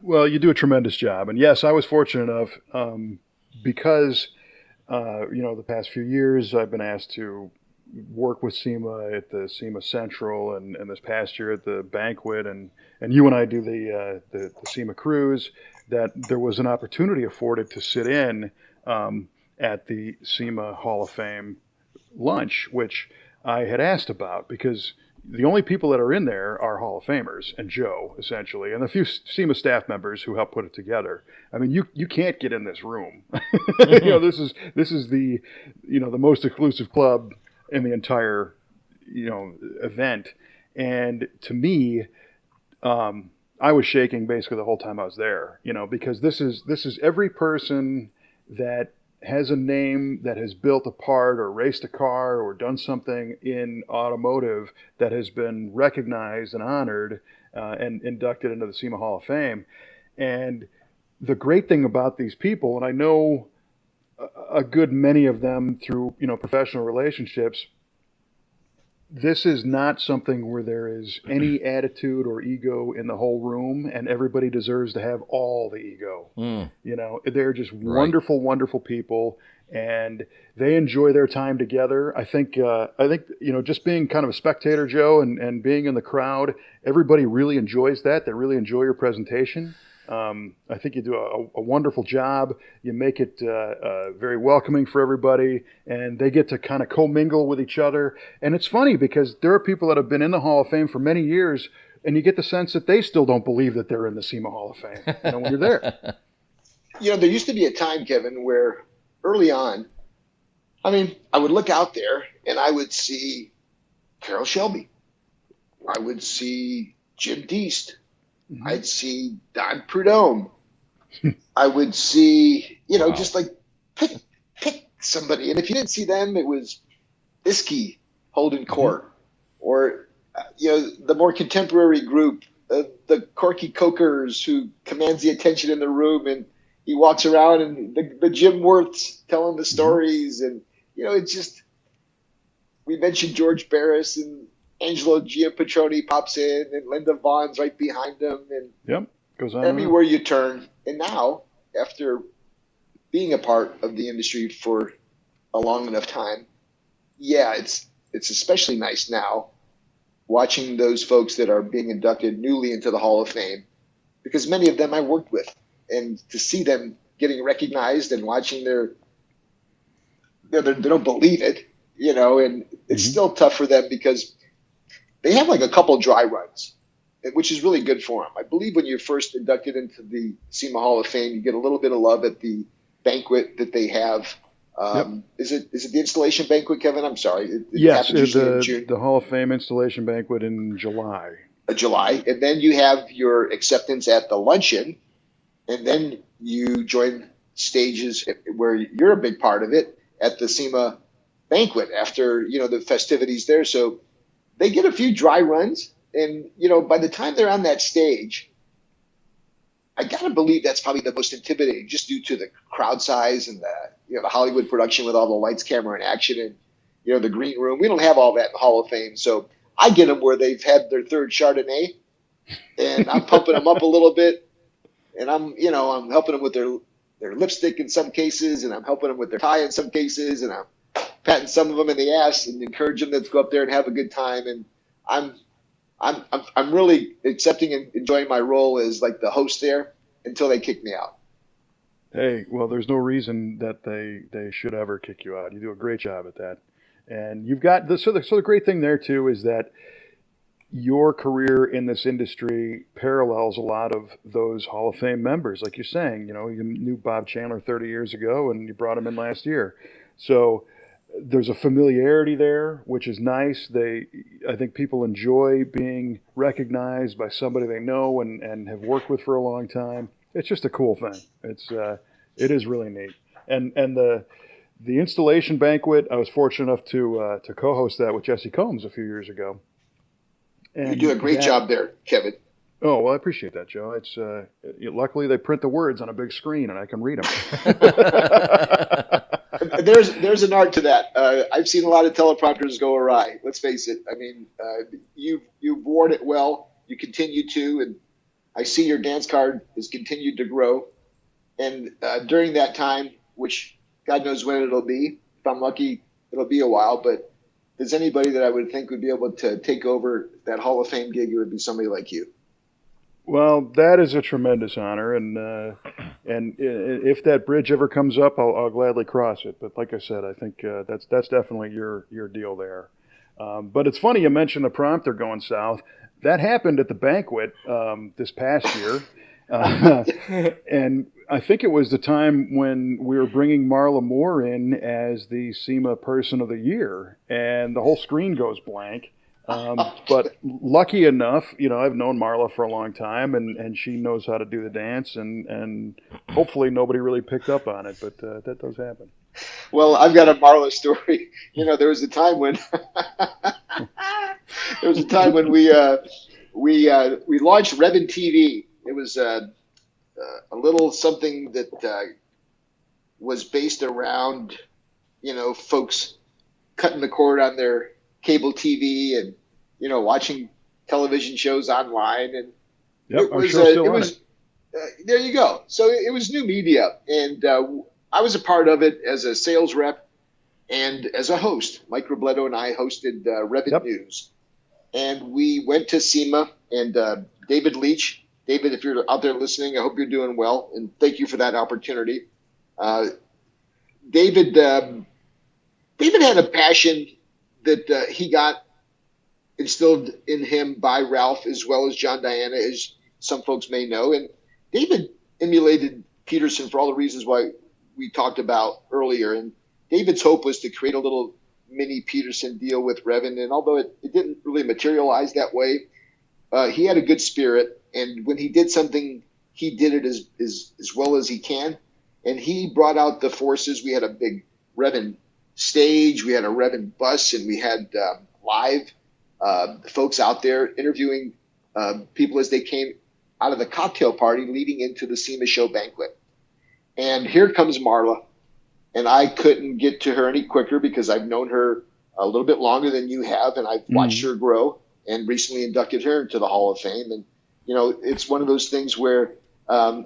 Well, you do a tremendous job, and yes, I was fortunate enough because the past few years I've been asked to work with SEMA at the SEMA Central, and this past year at the banquet, and you and I do the SEMA cruise. That there was an opportunity afforded to sit in at the SEMA Hall of Fame lunch, which I had asked about because the only people that are in there are Hall of Famers and Joe, essentially, and a few SEMA staff members who helped put it together. I mean, you can't get in this room. This is the the most exclusive club in the entire event, and to me, I was shaking basically the whole time I was there. Because this is every person that has a name that has built a part or raced a car or done something in automotive that has been recognized and honored and inducted into the SEMA Hall of Fame. And the great thing about these people, and I know a good many of them through professional relationships, this is not something where there is any attitude or ego in the whole room, and everybody deserves to have all the ego. They're just wonderful, wonderful people, and they enjoy their time together. I think just being kind of a spectator, Joe, and being in the crowd, everybody really enjoys that. They really enjoy your presentation. I think you do a wonderful job. You make it very welcoming for everybody, and they get to kind of commingle with each other. And it's funny because there are people that have been in the Hall of Fame for many years, and you get the sense that they still don't believe that they're in the SEMA Hall of Fame when you're there.
There used to be a time, Kevin, where early on, I would look out there and I would see Carroll Shelby. I would see Jim Deast.
Mm-hmm.
I'd see Don Prudhomme. I would see, just like pick somebody. And if you didn't see them, it was Iskey holding court, or the more contemporary group, the Corky Cokers, who commands the attention in the room, and he walks around, and the Jim Worths telling the stories, and it's just, we mentioned George Barris, and Angelo Giampatroni pops in, and Linda Vaughn's right behind him, and
goes on
everywhere you turn. And now, after being a part of the industry for a long enough time, it's especially nice now watching those folks that are being inducted newly into the Hall of Fame, because many of them I worked with, and to see them getting recognized and watching they don't believe it, and it's still tough for them because they have like a couple dry runs, which is really good for them. I believe when you're first inducted into the SEMA Hall of Fame, you get a little bit of love at the banquet that they have. Is it the installation banquet, Kevin? I'm sorry.
Yes,
happens usually in June.
The Hall of Fame installation banquet in July.
July. And then you have your acceptance at the luncheon, and then you join stages where you're a big part of it at the SEMA banquet after, the festivities there. So they get a few dry runs, and, by the time they're on that stage, I got to believe that's probably the most intimidating, just due to the crowd size and the Hollywood production with all the lights, camera, and action, and, the green room. We don't have all that in the Hall of Fame. So I get them where they've had their third Chardonnay, and I'm pumping them up a little bit, and I'm helping them with their lipstick in some cases, and I'm helping them with their tie in some cases, and I'm patting some of them in the ass and encouraging them to go up there and have a good time. And I'm really accepting and enjoying my role as like the host there until they kick me out.
Hey, well, there's no reason that they should ever kick you out. You do a great job at that. And you've got the great thing there too is that your career in this industry parallels a lot of those Hall of Fame members. Like you're saying, you knew Bob Chandler 30 years ago and you brought him in last year. So there's a familiarity there, which is nice. I think people enjoy being recognized by somebody they know and have worked with for a long time. It's just a cool thing. It is really neat. And the installation banquet, I was fortunate enough to co-host that with Jesse Combs a few years ago. And
you do a great job there, Kevin.
Oh, well, I appreciate that, Joe. It's luckily they print the words on a big screen and I can read them.
There's an art to that. I've seen a lot of teleprompters go awry. Let's face it. I mean, you've worn it well. You continue to, and I see your dance card has continued to grow. And during that time, which God knows when it'll be, if I'm lucky, it'll be a while. But if there's anybody that I would think would be able to take over that Hall of Fame gig, it would be somebody like you.
Well, that is a tremendous honor, and if that bridge ever comes up, I'll gladly cross it. But like I said, I think that's definitely your deal there. But it's funny you mentioned the prompter going south. That happened at the banquet this past year, and I think it was the time when we were bringing Marla Moore in as the SEMA Person of the Year, and the whole screen goes blank. But lucky enough, I've known Marla for a long time, and she knows how to do the dance, and hopefully nobody really picked up on it, but that does happen.
Well, I've got a Marla story. There was a time when we launched Revin TV. It was a little something that was based around folks cutting the cord on their cable TV and watching television shows online, and
yep,
it was there you go. So it was new media, and I was a part of it as a sales rep and as a host. Mike Robledo and I hosted Revit News, and we went to SEMA, and David Leach. David, if you're out there listening, I hope you're doing well, and thank you for that opportunity. David had a passion that he got instilled in him by Ralph, as well as John Diana, as some folks may know. And David emulated Peterson for all the reasons why we talked about earlier. And David's hope was to create a little mini Peterson deal with Revin. And although it didn't really materialize that way, he had a good spirit. And when he did something, he did it as well as he can. And he brought out the forces. We had a big Revin stage, we had a Revin bus, and we had live folks out there interviewing people as they came out of the cocktail party leading into the SEMA show banquet. And here comes Marla, and I couldn't get to her any quicker because I've known her a little bit longer than you have, and I've watched her grow and recently inducted her into the Hall of Fame. And it's one of those things where I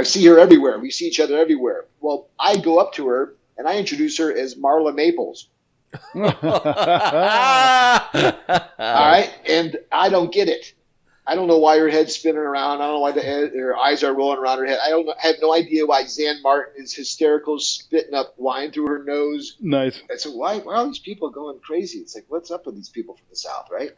see her everywhere. We see each other everywhere. Well, I go up to her and I introduce her as Marla Maples. All right. And I don't get it. I don't know why her head's spinning around. I don't know why her eyes are rolling around her head. I have no idea why Zan Martin is hysterical, spitting up wine through her nose.
Nice.
I said, why are these people going crazy? It's like, what's up with these people from the South, right?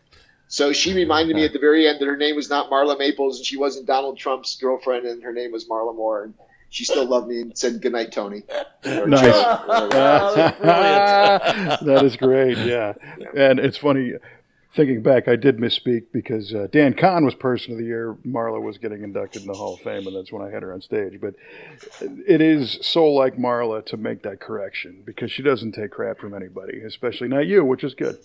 So she reminded me at the very end that her name was not Marla Maples, and she wasn't Donald Trump's girlfriend, and her name was Marla Moore. And she still loved me and said, "Good night, Tony."
Nice. That is great. Yeah. And it's funny, thinking back, I did misspeak because Dan Kahn was Person of the Year. Marla was getting inducted in the Hall of Fame, and that's when I had her on stage. But it is so like Marla to make that correction because she doesn't take crap from anybody, especially not you, which is good.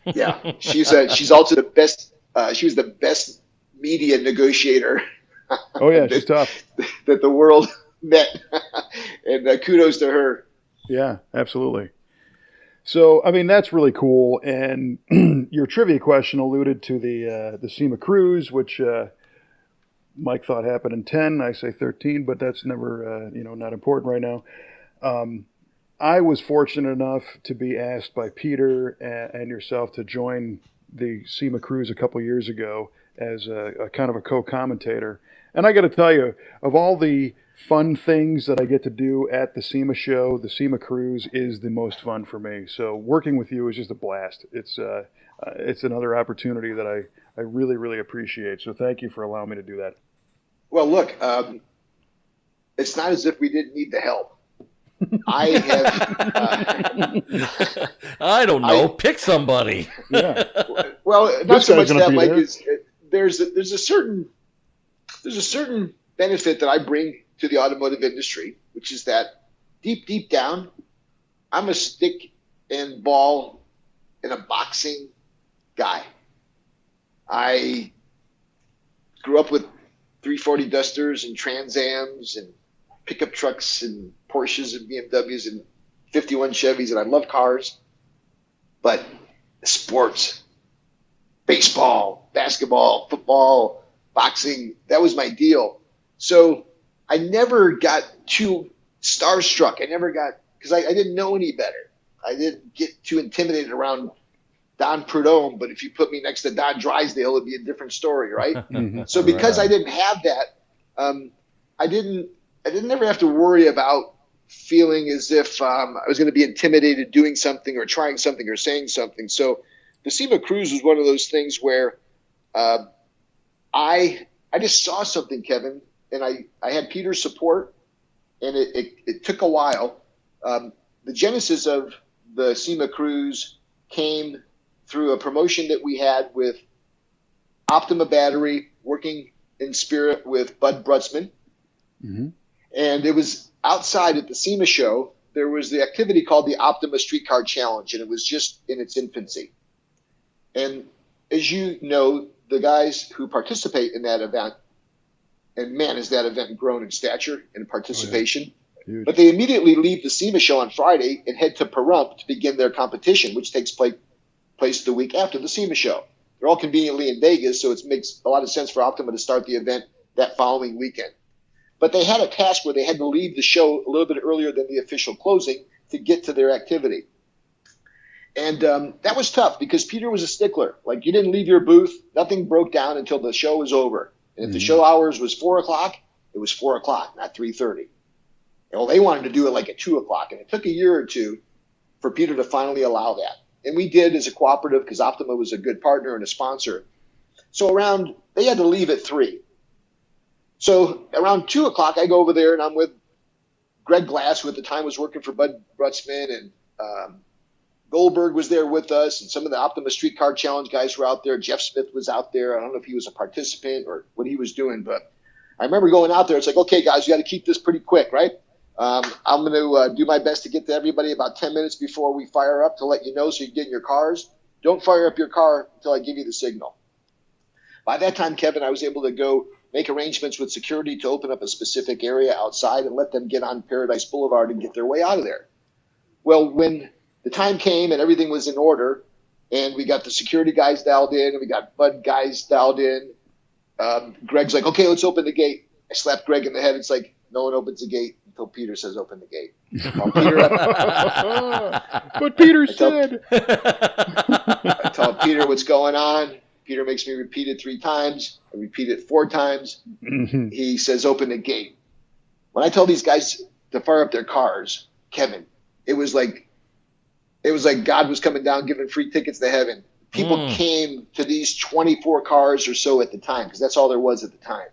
Yeah, she's also the best. She was the best media negotiator.
Oh yeah, she's tough.
That the world met, and kudos to her.
Yeah, absolutely. So, I mean, that's really cool. And your trivia question alluded to the SEMA cruise, which Mike thought happened in 10. I say 13, but that's never, not important right now. I was fortunate enough to be asked by Peter and yourself to join the SEMA cruise a couple years ago as a kind of a co-commentator. And I got to tell you, of all the fun things that I get to do at the SEMA show, the SEMA cruise is the most fun for me. So working with you is just a blast. It's another opportunity that I really, really appreciate. So thank you for allowing me to do that.
Well, look, it's not as if we didn't need the help. I have.
I don't know. Pick somebody.
Yeah.
Well, not so much that, Mike. There's a certain benefit that I bring to the automotive industry, which is that deep down, I'm a stick and ball and a boxing guy. I grew up with 340 Dusters and Trans Ams and pickup trucks and Porsches and BMWs and 51 Chevys, and I love cars. But sports, baseball, basketball, football, boxing, that was my deal. So I never got too starstruck. I never got, because I didn't know any better. I didn't get too intimidated around Don Prudhomme, but if you put me next to Don Drysdale, it'd be a different story, right? So because I didn't have that, I didn't ever have to worry about feeling as if I was going to be intimidated doing something or trying something or saying something. So the SEMA Cruise was one of those things where I just saw something, Kevin, and I had Peter's support, and it took a while. The genesis of the SEMA Cruise came through a promotion that we had with Optima Battery, working in spirit with Bud Brutzman. Mm-hmm. And it was outside at the SEMA show. There was the activity called the Optima Streetcar Challenge, and it was just in its infancy. And as you know, the guys who participate in that event, and man, has that event grown in stature and participation. Oh, yeah. But they immediately leave the SEMA show on Friday and head to Pahrump to begin their competition, which takes place the week after the SEMA show. They're all conveniently in Vegas, so it makes a lot of sense for Optima to start the event that following weekend. But they had a task where they had to leave the show a little bit earlier than the official closing to get to their activity. And that was tough because Peter was a stickler. Like, you didn't leave your booth. Nothing broke down until the show was over. And if the show hours was 4 o'clock, it was 4 o'clock, not 3:30. Well, they wanted to do it like at 2 o'clock. And it took a year or two for Peter to finally allow that. And we did as a cooperative because Optima was a good partner and a sponsor. So they had to leave at 3. So around 2 o'clock, I go over there and I'm with Greg Glass, who at the time was working for Bud Brutzman, and Goldberg was there with us, and some of the Optima Streetcar Challenge guys were out there. Jeff Smith was out there. I don't know if he was a participant or what he was doing, but I remember going out there. It's like, okay, guys, you got to keep this pretty quick, right? I'm going to do my best to get to everybody about 10 minutes before we fire up to let you know so you can get in your cars. Don't fire up your car until I give you the signal. By that time, Kevin, I was able to go make arrangements with security to open up a specific area outside and let them get on Paradise Boulevard and get their way out of there. Well, when the time came and everything was in order and we got the security guys dialed in and we got Bud guys dialed in, Greg's like, okay, let's open the gate. I slapped Greg in the head. It's like, no one opens the gate until Peter says open the gate.
But Peter said.
I tell Peter what's going on. Peter makes me repeat it 3 times. I repeat it 4 times. Mm-hmm. He says open the gate. When I tell these guys to fire up their cars, Kevin, it was like God was coming down giving free tickets to heaven. People came to these 24 cars or so at the time, because that's all there was at the time.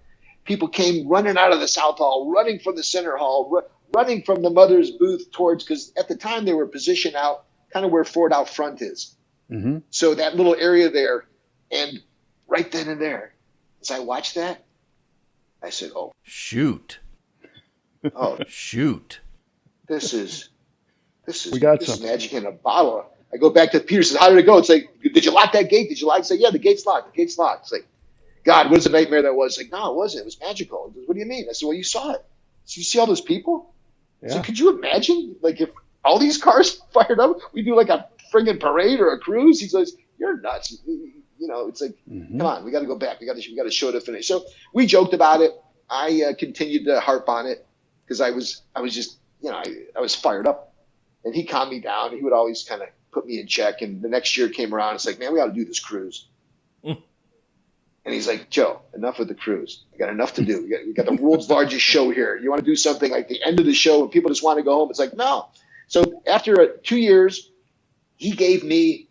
People came running out of the South Hall, running from the Center Hall, running from the Mother's booth towards, because at the time they were positioned out kind of where Ford Out Front is. Mm-hmm. So that little area there, and right then and there, as I watched that, I said, oh.
Shoot.
Oh.
Shoot.
This is magic in a bottle. I go back to Peter, says, how did it go? It's like, did you lock that gate? Did you lock? I say, yeah, the gate's locked. The gate's locked. It's like, God, what is a nightmare that was? Like, no, it wasn't. It was magical. Goes, what do you mean? I said, well, you saw it. So you see all those people? Yeah. So could you imagine, like, if all these cars fired up, we do like a friggin' parade or a cruise? He says, you're nuts. You know, it's like, come on, we got to go back. We got to show to finish. So we joked about it. I continued to harp on it because I was just, you know, I was fired up. And he calmed me down. He would always kind of put me in check. And the next year came around. It's like, man, we got to do this cruise. And he's like, Joe, enough with the cruise. We got enough to do. We got the world's largest show here. You want to do something like the end of the show and people just want to go home? It's like, no. So after 2 years, he gave me,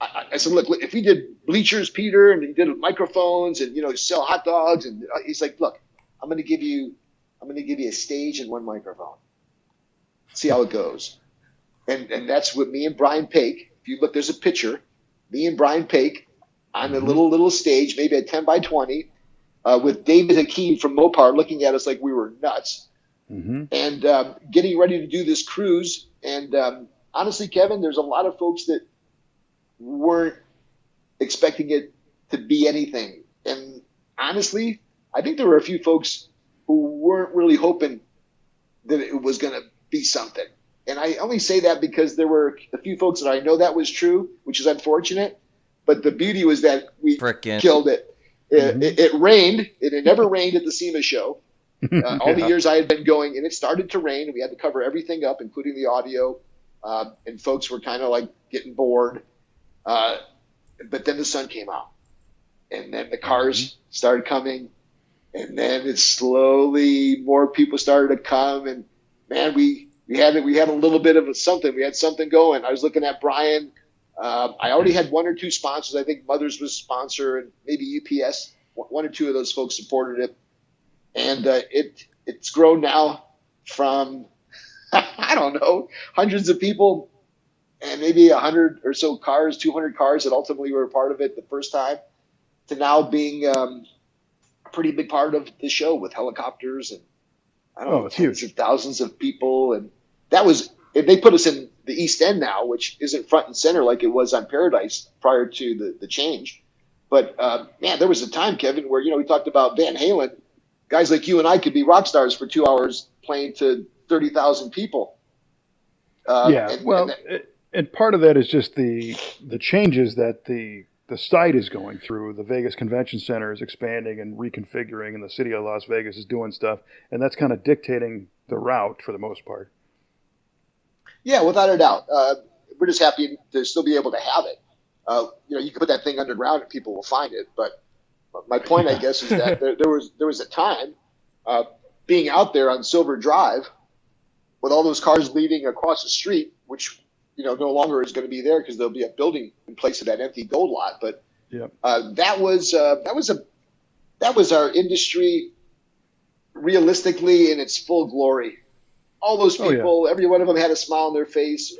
I said, look, if we did bleachers, Peter, and he did microphones and, you know, sell hot dogs. And he's like, look, I'm going to give you a stage and 1 microphone. See how it goes. And that's with me and Brian Pake. If you look, there's a picture. Me and Brian Pake on a little stage, maybe a 10 by 20, with David Hakeem from Mopar looking at us like we were nuts. and getting ready to do this cruise. And honestly, Kevin, there's a lot of folks that weren't expecting it to be anything. And honestly, I think there were a few folks who weren't really hoping that it was going to be something. And I only say that because there were a few folks that I know that was true, which is unfortunate. But the beauty was that we killed it. It rained. It had never rained at the SEMA show. All the years I had been going, and it started to rain, and we had to cover everything up, including the audio. And folks were kind of like getting bored. But then the sun came out, and then the cars started coming, and then it slowly more people started to come, and man, we had a little bit of something. We had something going. I was looking at Brian. I already had one or two sponsors. I think Mothers was a sponsor, and maybe UPS. One or two of those folks supported it, and it's grown now from I don't know, hundreds of people and maybe 100 or so cars, 200 cars that ultimately were a part of it the first time, to now being a pretty big part of the show with helicopters and I don't know, tens of thousands of people. And that was, they put us in the East End now, which isn't front and center like it was on Paradise prior to the change. But man, there was a time, Kevin, where, we talked about Van Halen. Guys like you and I could be rock stars for 2 hours playing to 30,000 people.
And part of that is just the changes that the site is going through. The Vegas Convention Center is expanding and reconfiguring, and the city of Las Vegas is doing stuff, and that's kind of dictating the route for the most part.
Yeah, without a doubt. We're just happy to still be able to have it. You can put that thing underground and people will find it. But my point, I guess, is that there was a time being out there on Silver Drive with all those cars leaving across the street, which no longer is going to be there because there'll be a building in place of that empty gold lot. But that was our industry realistically in its full glory. All those people, every one of them had a smile on their face.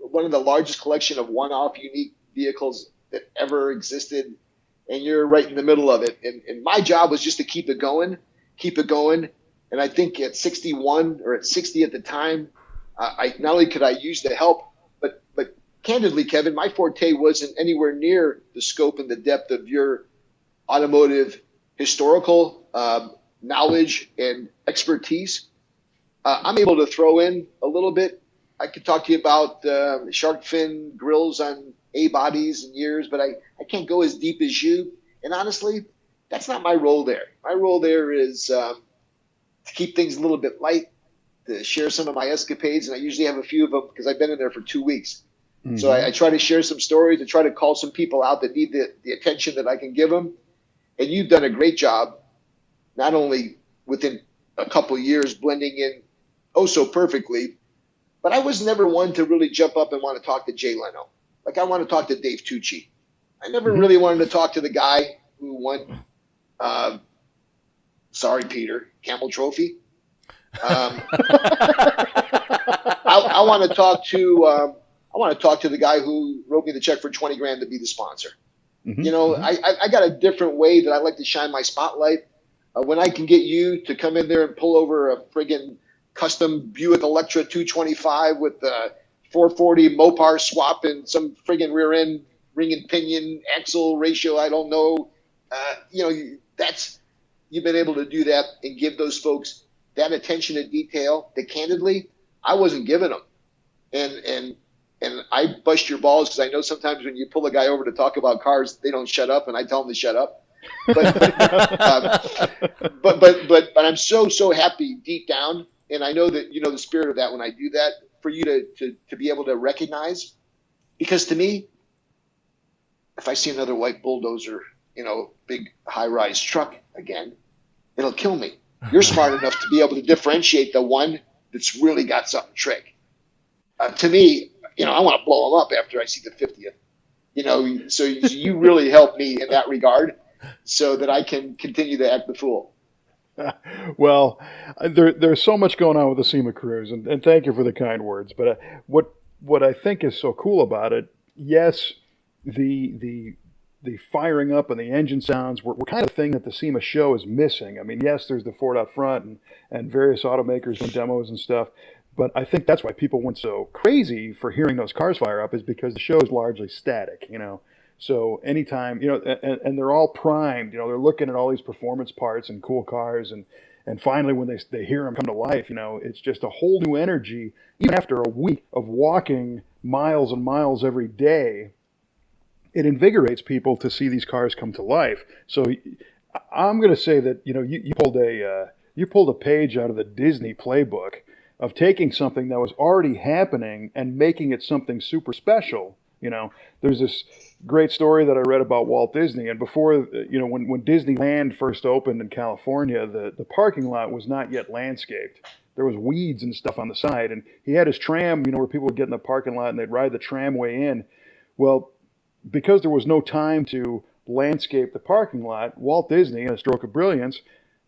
One of the largest collection of one-off unique vehicles that ever existed, and you're right in the middle of it. And my job was just to keep it going. And I think at 61 or at 60 at the time, I not only could I use the help, but candidly, Kevin, my forte wasn't anywhere near the scope and the depth of your automotive historical knowledge and expertise. I'm able to throw in a little bit. I could talk to you about shark fin grills on A-bodies and years, but I can't go as deep as you. And honestly, that's not my role there. My role there is to keep things a little bit light, to share some of my escapades, and I usually have a few of them because I've been in there for 2 weeks. Mm-hmm. So I try to share some stories, to try to call some people out that need the attention that I can give them. And you've done a great job, not only within a couple of years blending in so perfectly, but I was never one to really jump up and want to talk to Jay Leno. Like I want to talk to Dave Tucci. I never really wanted to talk to the guy who won, sorry, Peter, Camel Trophy. I want to talk to the guy who wrote me the check for $20,000 to be the sponsor. Mm-hmm. I got a different way that I like to shine my spotlight. When I can get you to come in there and pull over a friggin' custom Buick Electra 225 with the 440 Mopar swap and some friggin' rear end ring and pinion axle ratio, I don't know. You've been able to do that and give those folks that attention to detail that candidly I wasn't giving them. And I bust your balls because I know sometimes when you pull a guy over to talk about cars, they don't shut up, and I tell them to shut up. But I'm so happy deep down, and I know that you know the spirit of that when I do that, for you to be able to recognize. Because to me, if I see another white bulldozer, big high-rise truck again, it'll kill me. You're smart enough to be able to differentiate the one that's really got something trick. To me, I want to blow them up after I see the 50th. So you really helped me in that regard so that I can continue to act the fool.
Well, there's so much going on with the SEMA Cruise, and thank you for the kind words. But what I think is so cool about it, yes, the the firing up and the engine sounds were kind of the thing that the SEMA show is missing. I mean, yes, there's the Ford out front and various automakers doing demos and stuff, but I think that's why people went so crazy for hearing those cars fire up, is because the show is largely static, you know. So anytime, you know, and they're all primed, you know, they're looking at all these performance parts and cool cars, and finally when they hear them come to life, you know, it's just a whole new energy. Even after a week of walking miles and miles every day, it invigorates people to see these cars come to life. So I'm going to say that, you know, you pulled a page out of the Disney playbook of taking something that was already happening and making it something super special. You know, there's this great story that I read about Walt Disney, and before, you know, when Disneyland first opened in California, the parking lot was not yet landscaped. There was weeds and stuff on the side, and he had his tram, you know, where people would get in the parking lot and they'd ride the tramway in. Well, because there was no time to landscape the parking lot, Walt Disney, in a stroke of brilliance,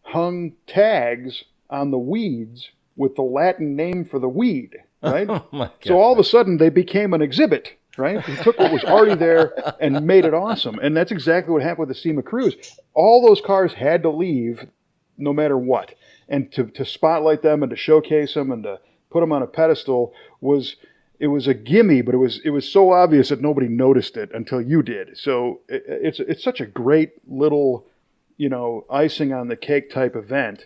hung tags on the weeds with the Latin name for the weed, right?
Oh my God.
So all of a sudden they became an exhibit, right? He took what was already there and made it awesome. And that's exactly what happened with the SEMA Cruise. All those cars had to leave no matter what. And to spotlight them and to showcase them and to put them on a pedestal was a gimme, but it was so obvious that nobody noticed it until you did. So it's such a great little, you know, icing on the cake type event.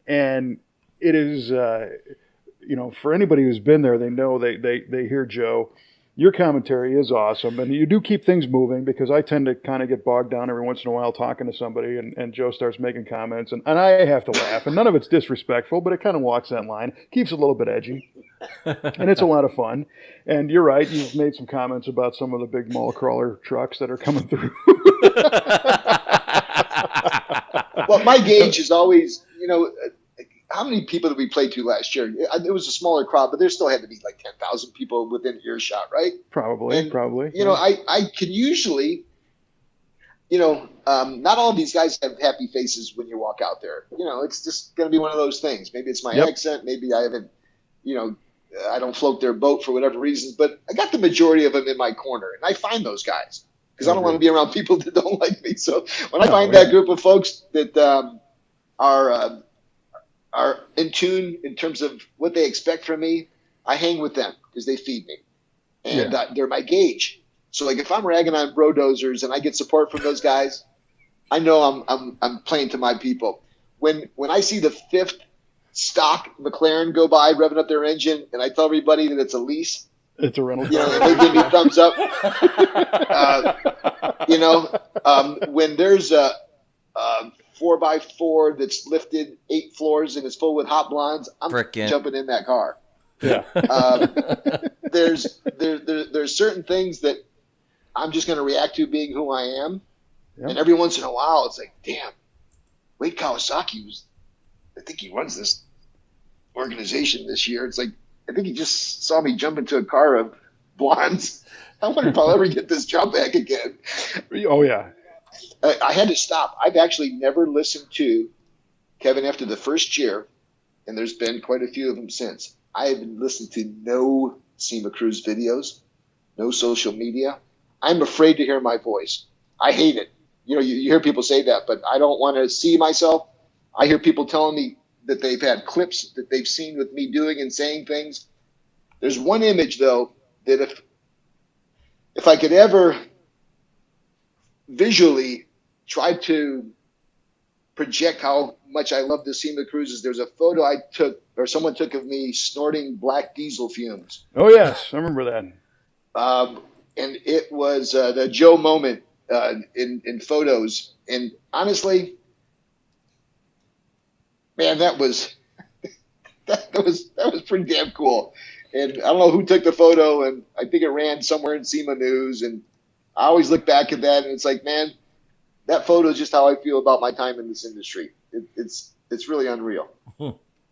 And it is, you know, for anybody who's been there, they know they hear Joe. Your commentary is awesome, and you do keep things moving, because I tend to kind of get bogged down every once in a while talking to somebody, and Joe starts making comments, and I have to laugh, and none of it's disrespectful, but it kind of walks that line, keeps it a little bit edgy, and it's a lot of fun. And you're right, you've made some comments about some of the big mall crawler trucks that are coming through.
Well, my gauge is always, you know, how many people did we play to last year? It was a smaller crowd, but there still had to be like 10,000 people within earshot, right?
Probably.
You know, I can usually, you know, not all of these guys have happy faces when you walk out there. You know, it's just going to be one of those things. Maybe it's my accent. Maybe I haven't, you know, I don't float their boat for whatever reasons, but I got the majority of them in my corner, and I find those guys because I don't want to be around people that don't like me. So when I find that group of folks that are in tune in terms of what they expect from me, I hang with them because they feed me, and they're my gauge. So like if I'm ragging on bro dozers and I get support from those guys, I know I'm playing to my people. When I see the fifth stock McLaren go by revving up their engine, and I tell everybody that it's a lease,
it's a rental,
you know, and they give me thumbs up. You know, when there's a 4x4 that's lifted 8 floors and is full with hot blondes, I'm jumping in that car.
Yeah.
There's certain things that I'm just going to react to being who I am. Yep. And every once in a while, it's like, damn, Wade Kawasaki I think he runs this organization this year. It's like, I think he just saw me jump into a car of blondes. I wonder if I'll ever get this job back again.
Oh, yeah.
I had to stop. I've actually never listened to Kevin after the first year, and there's been quite a few of them since. I have listened to no SEMA Cruise videos, no social media. I'm afraid to hear my voice. I hate it. You know, you hear people say that, but I don't want to see myself. I hear people telling me that they've had clips that they've seen with me doing and saying things. There's one image, though, that if I could ever visually try to project how much I love the SEMA Cruises, there's a photo I took, or someone took, of me snorting black diesel fumes.
Oh, yes. I remember that.
And it was the Joe moment in photos. And honestly, man, that was pretty damn cool. And I don't know who took the photo, and I think it ran somewhere in SEMA News. And I always look back at that, and it's like, man, that photo is just how I feel about my time in this industry. It's really unreal.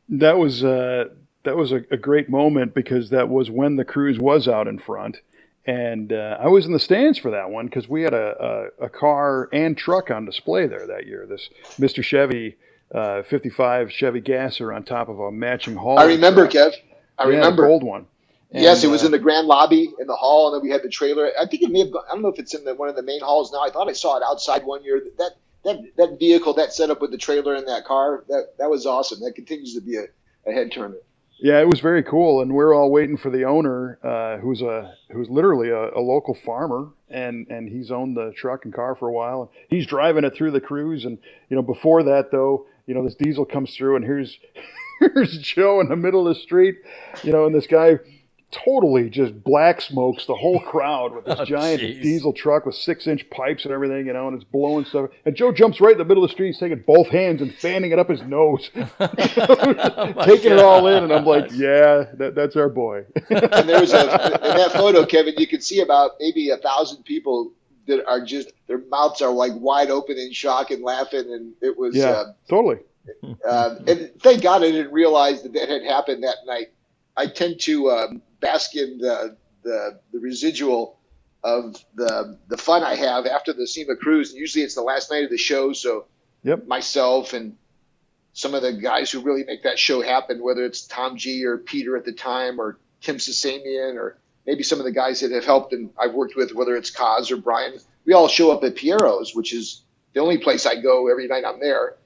That was a great moment, because that was when the Cruise was out in front. And I was in the stands for that one, because we had a car and truck on display there that year. This Mr. Chevy 55 Chevy Gasser on top of a matching haul.
I remember, truck. Kev. I remember.
The old one.
Yes,
And
it was in the grand lobby in the hall, and then we had the trailer. I think it may have gone, I don't know if it's in one of the main halls now. I thought I saw it outside one year. That vehicle, that setup with the trailer in that car, that was awesome. That continues to be a head turner.
yeah, it was very cool, and we're all waiting for the owner, who's literally a local farmer, and he's owned the truck and car for a while. He's driving it through the cruise, and before that though, this diesel comes through, and here's here's Joe in the middle of the street, and this guy totally just black smokes the whole crowd with this
Oh,
giant
jeez.
diesel truck with 6-inch pipes and everything, and it's blowing stuff. And Joe jumps right in the middle of the street, he's taking both hands and fanning it up his nose,
Oh, my
taking it all in. And I'm like,
gosh.
yeah, that's our boy.
And in that photo, Kevin, you can see about maybe 1,000 people that are just, their mouths are like wide open in shock and laughing. And it was,
Yeah, totally.
and thank God I didn't realize that had happened that night. I tend to bask in the residual of the fun I have after the SEMA cruise. And usually it's the last night of the show. So
Yep.
myself and some of the guys who really make that show happen, whether it's Tom G or Peter at the time or Tim Sasamian or maybe some of the guys that have helped and I've worked with, whether it's Kaz or Brian, we all show up at Piero's, which is the only place I go every night I'm there.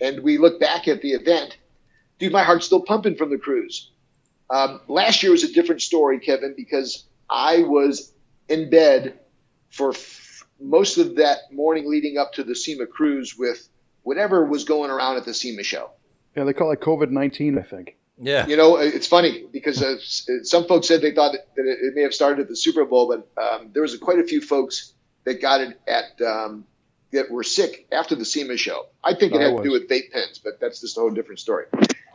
And we look back at the event. Dude, my heart's still pumping from the cruise. Last year was a different story, Kevin, because I was in bed for most of that morning leading up to the SEMA cruise with whatever was going around at the SEMA show.
Yeah, they call it COVID-19, I think.
Yeah.
It's funny because some folks said they thought that it may have started at the Super Bowl, but there was quite a few folks that got it that were sick after the SEMA show. I think it had to do with vape pens, but that's just a whole different story.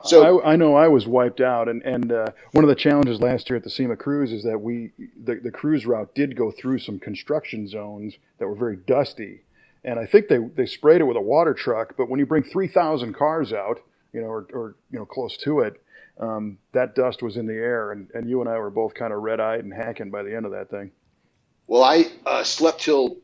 So
I know I was wiped out, and one of the challenges last year at the SEMA cruise is that the cruise route did go through some construction zones that were very dusty, and I think they sprayed it with a water truck. But when you bring 3,000 cars out, or close to it, that dust was in the air, and you and I were both kind of red-eyed and hacking by the end of that thing.
Well, I slept till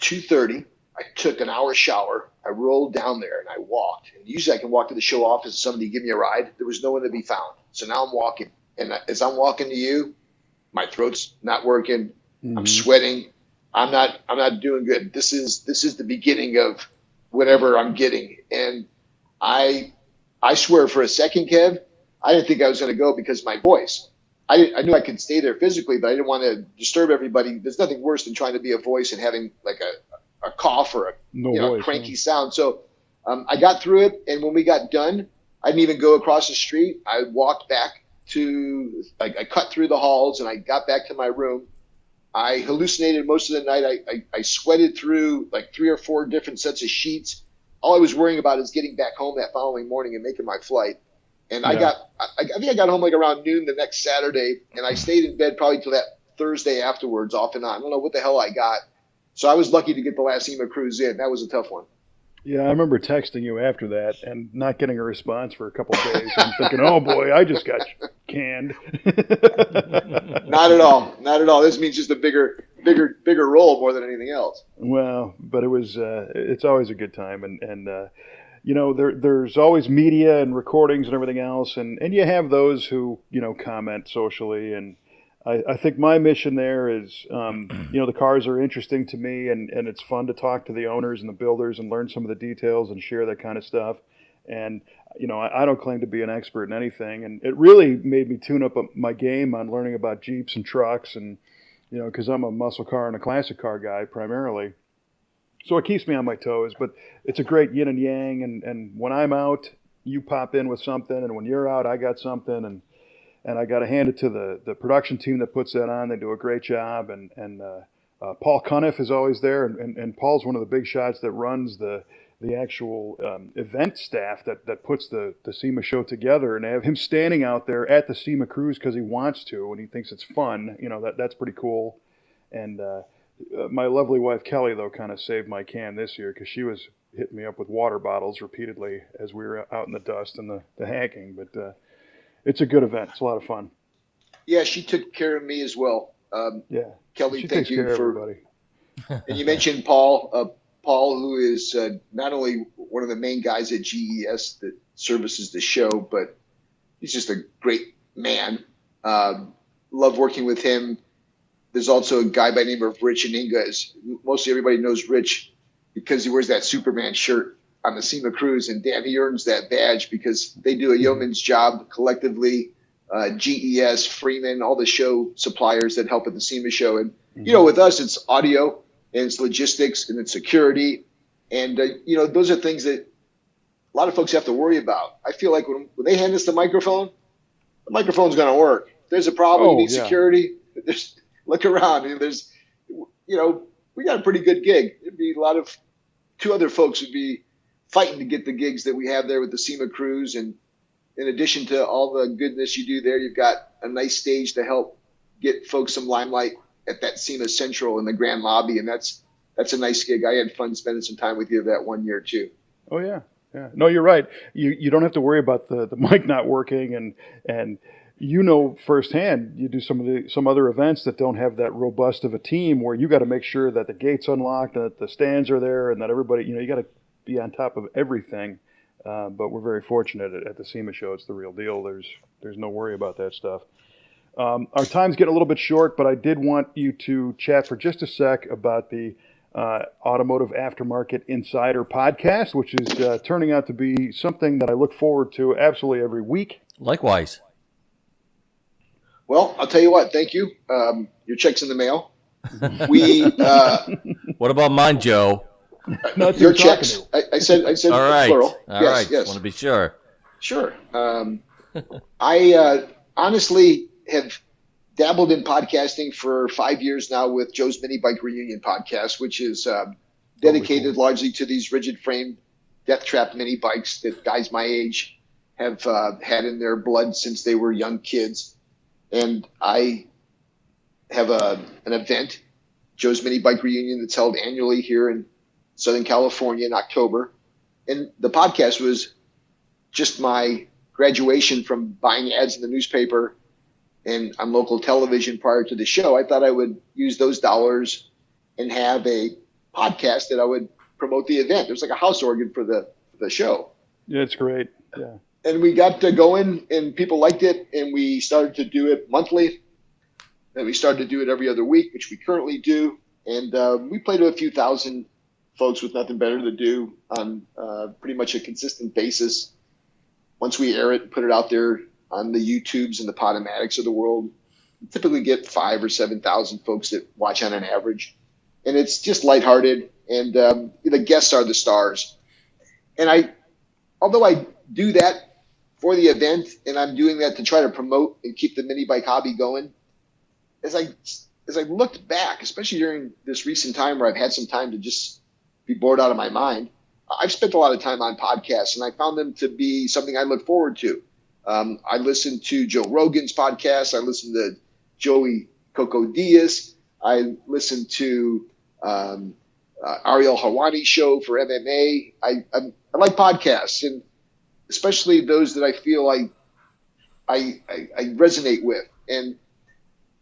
2:30. I took an hour shower. I rolled down there and I walked. And usually I can walk to the show office and somebody give me a ride. There was no one to be found. So now I'm walking. And as I'm walking to you, my throat's not working. Mm-hmm. I'm sweating. I'm not doing good. This is the beginning of whatever I'm getting. And I swear for a second, Kev, I didn't think I was going to go because of my voice. I knew I could stay there physically, but I didn't want to disturb everybody. There's nothing worse than trying to be a voice and having like a cough or a cranky sound. So I got through it. And when we got done, I didn't even go across the street. I walked back I cut through the halls and I got back to my room. I hallucinated most of the night. I sweated through like 3 or 4 different sets of sheets. All I was worrying about is getting back home that following morning and making my flight. And I think I got home like around noon the next Saturday, and I stayed in bed probably till that Thursday afterwards, off and on. I don't know what the hell I got. So I was lucky to get the last SEMA cruise in. That was a tough one.
Yeah, I remember texting you after that and not getting a response for a couple of days. I'm thinking, oh boy, I just got canned.
Not at all. Not at all. This means just a bigger role more than anything else.
Well, but it was. It's always a good time, and there's always media and recordings and everything else, and you have those who comment socially, and I think my mission there is, the cars are interesting to me, and it's fun to talk to the owners and the builders and learn some of the details and share that kind of stuff. And, I don't claim to be an expert in anything. And it really made me tune up my game on learning about Jeeps and trucks and, because I'm a muscle car and a classic car guy primarily. So it keeps me on my toes, but it's a great yin and yang. And when I'm out, you pop in with something. And when you're out, I got something. And I got to hand it to the production team that puts that on. They do a great job. And Paul Cuniff is always there. And Paul's one of the big shots that runs the actual event staff that puts the SEMA show together. And to have him standing out there at the SEMA cruise because he wants to and he thinks it's fun, that's pretty cool. And my lovely wife, Kelly, though, kind of saved my can this year because she was hitting me up with water bottles repeatedly as we were out in the dust and the hacking. But it's a good event. It's a lot of fun.
Yeah, she took care of me as well.
Yeah,
Kelly,
she
thank
takes
you
care of
for
everybody.
And you mentioned Paul. Paul, who is not only one of the main guys at GES that services the show, but he's just a great man. love working with him. There's also a guy by the name of Rich Ininga. Mostly everybody knows Rich because he wears that Superman shirt on the SEMA cruise, and damn, he earns that badge because they do a yeoman's job collectively. GES, Freeman, all the show suppliers that help at the SEMA show. And, with us, it's audio and it's logistics and it's security. And, those are things that a lot of folks have to worry about. I feel like when they hand us the microphone's going to work. If there's a problem, you need security. Look around. We got a pretty good gig. It'd be two other folks would be fighting to get the gigs that we have there with the SEMA cruise. And in addition to all the goodness you do there, you've got a nice stage to help get folks some limelight at that SEMA Central in the Grand Lobby. And that's a nice gig. I had fun spending some time with you that one year too.
Oh yeah. Yeah. No, you're right. You don't have to worry about the mic not working and firsthand, you do some other events that don't have that robust of a team where you got to make sure that the gate's unlocked and that the stands are there and that everybody, you got to be on top of everything. But we're very fortunate at the SEMA show. It's the real deal. There's no worry about that stuff. Our time's getting a little bit short, but I did want you to chat for just a sec about the Automotive Aftermarket Insider podcast, which is turning out to be something that I look forward to absolutely every week.
Likewise.
Well, I'll tell you what. Thank you. Your check's in the mail.
What about mine, Joe?
Your checks. I said
all right.
Plural.
All
yes,
right.
Yes.
Want to be sure.
Sure. I honestly have dabbled in podcasting for 5 years now with Joe's Mini Bike Reunion podcast, which is dedicated largely to these rigid frame death trap mini bikes that guys my age have had in their blood since they were young kids. And I have an event, Joe's Mini Bike Reunion, that's held annually here in Southern California in October. And the podcast was just my graduation from buying ads in the newspaper and on local television prior to the show. I thought I would use those dollars and have a podcast that I would promote the event. It was like a house organ for the show.
Yeah, it's great. Yeah.
And we got to going and people liked it, and we started to do it monthly. And we started to do it every other week, which we currently do. And we play to a few thousand folks with nothing better to do on pretty much a consistent basis. Once we air it and put it out there on the YouTubes and the Podomatics of the world, we typically get 5,000 or 7,000 folks that watch on an average. And it's just lighthearted, and the guests are the stars. And although I do that for the event, and I'm doing that to try to promote and keep the mini bike hobby going, as I looked back, especially during this recent time where I've had some time to just be bored out of my mind, I've spent a lot of time on podcasts, and I found them to be something I look forward to. I listen to Joe Rogan's podcast. I listen to Joey Coco Diaz. I listen to Ariel Hawani's show for MMA. I like podcasts, and especially those that I feel I resonate with. And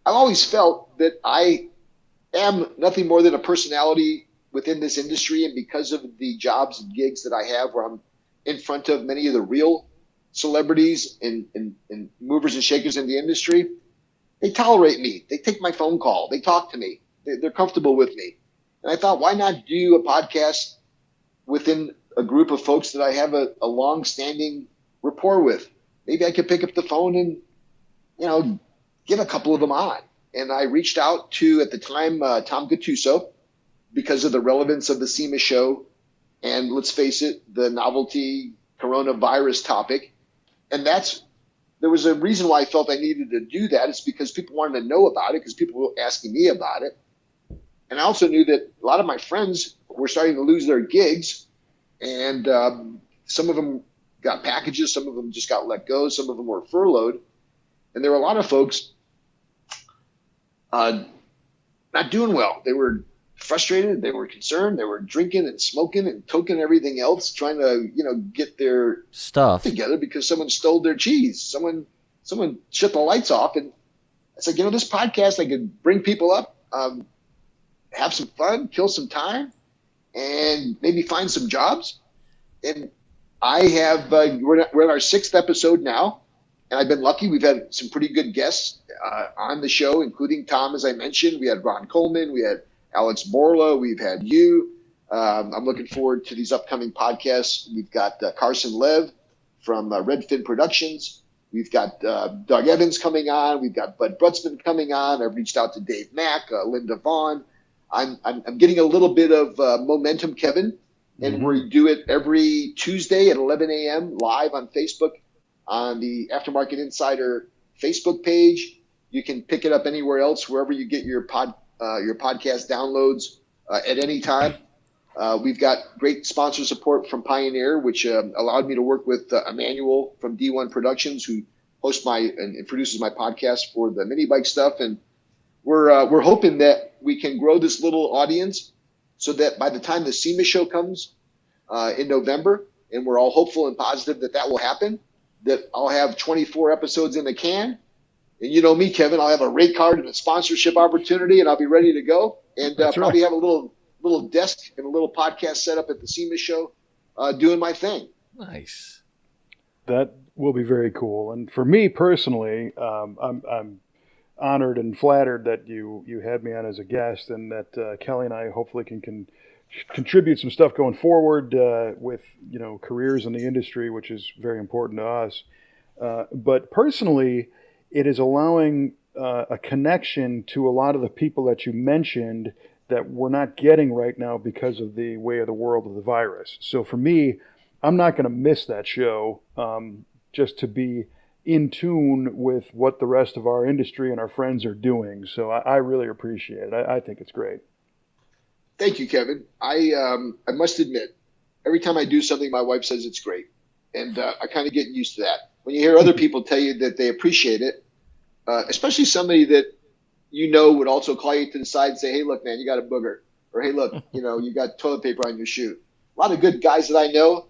I've always felt that I am nothing more than a personality within this industry, and because of the jobs and gigs that I have where I'm in front of many of the real celebrities and movers and shakers in the industry, they tolerate me. They take my phone call. They talk to me. They're comfortable with me. And I thought, why not do a podcast within a group of folks that I have a long-standing rapport with? Maybe I could pick up the phone and, get a couple of them on. And I reached out to, at the time, Tom Gattuso, because of the relevance of the SEMA show. And let's face it, the novelty coronavirus topic. And there was a reason why I felt I needed to do that. It's because people wanted to know about it, because people were asking me about it. And I also knew that a lot of my friends were starting to lose their gigs. And some of them got packages. Some of them just got let go. Some of them were furloughed. And there were a lot of folks not doing well. They were frustrated. They were concerned. They were drinking and smoking and toking everything else, trying to, get their
stuff
together because someone stole their cheese. Someone shut the lights off. And it's like, this podcast, I could bring people up, have some fun, kill some time, and maybe find some jobs. And I have, we're in our 6th episode now, and I've been lucky. We've had some pretty good guests on the show, including Tom, as I mentioned. We had Ron Coleman. We had Alex Borla. We've had you. I'm looking forward to these upcoming podcasts. We've got Carson Lev from Redfin Productions. We've got Doug Evans coming on. We've got Bud Brutzman coming on. I've reached out to Dave Mack, Linda Vaughn. I'm getting a little bit of momentum, Kevin, and we do it every Tuesday at 11 a.m. live on Facebook on the Aftermarket Insider Facebook page. You can pick it up anywhere else, wherever you get your podcast downloads at any time. We've got great sponsor support from Pioneer, which allowed me to work with Emmanuel from D1 Productions, who hosts and produces my podcast for the mini bike stuff. And we're hoping that we can grow this little audience so that by the time the SEMA show comes in November, and we're all hopeful and positive that will happen, that I'll have 24 episodes in the can. And you know me, Kevin, I'll have a rate card and a sponsorship opportunity, and I'll be ready to go. And probably have a little desk and a little podcast set up at the SEMA show, doing my thing.
Nice.
That will be very cool. And for me personally, I'm honored and flattered that you had me on as a guest, and that Kelly and I hopefully can contribute some stuff going forward with careers in the industry, which is very important to us. But personally, it is allowing a connection to a lot of the people that you mentioned that we're not getting right now because of the way of the world of the virus. So for me, I'm not going to miss that show just to be in tune with what the rest of our industry and our friends are doing. So I really appreciate it. I think it's great.
Thank you, Kevin. I must admit, every time I do something, my wife says it's great. And I kind of get used to that. When you hear other people tell you that they appreciate it, especially somebody that would also call you to the side and say, hey, look, man, you got a booger. Or, hey, look, you got toilet paper on your shoe. A lot of good guys that I know,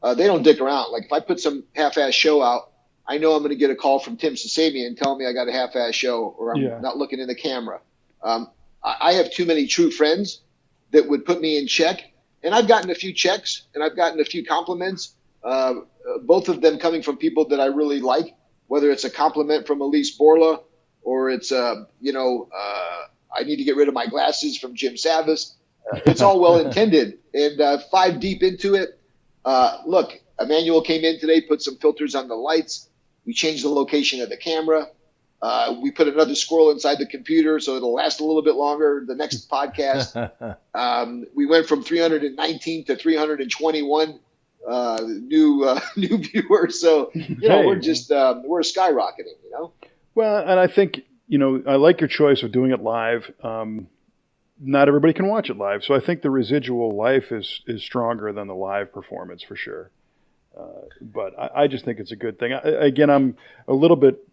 they don't dick around. Like if I put some half-ass show out, I know I'm going to get a call from Tim Sasabian telling me I got a half-ass show or I'm not looking in the camera. I have too many true friends that would put me in check. And I've gotten a few checks and I've gotten a few compliments, both of them coming from people that I really like, whether it's a compliment from Elise Borla or it's, I need to get rid of my glasses from Jim Savas. It's all well-intended. And 5 deep into it, look, Emmanuel came in today, put some filters on the lights. We changed the location of the camera. We put another squirrel inside the computer so it'll last a little bit longer. The next podcast, we went from 319 to 321 new viewers. So we're just we're skyrocketing.
Well, and I think I like your choice of doing it live. Not everybody can watch it live, so I think the residual life is stronger than the live performance for sure. But I just think it's a good thing. Again, I'm a little bit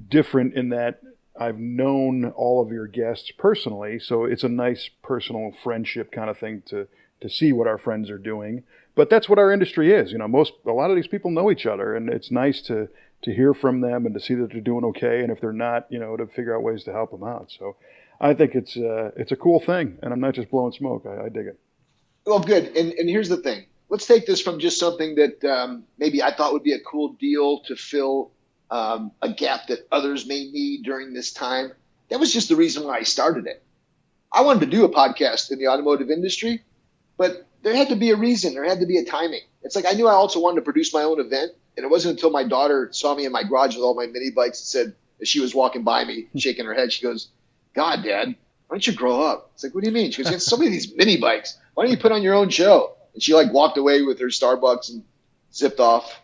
different in that I've known all of your guests personally, so it's a nice personal friendship kind of thing to see what our friends are doing. But that's what our industry is. A lot of these people know each other, and it's nice to hear from them and to see that they're doing okay, and if they're not, to figure out ways to help them out. So I think it's a cool thing, and I'm not just blowing smoke. I dig it.
Well, good. And here's the thing. Let's take this from just something that maybe I thought would be a cool deal to fill a gap that others may need during this time. That was just the reason why I started it. I wanted to do a podcast in the automotive industry, but there had to be a reason. There had to be a timing. It's like I knew I also wanted to produce my own event, and it wasn't until my daughter saw me in my garage with all my mini bikes and said, as she was walking by me, shaking her head, she goes, God, Dad, why don't you grow up? It's like, what do you mean? She goes, you have so many of these mini bikes. Why don't you put on your own show? And she walked away with her Starbucks and zipped off.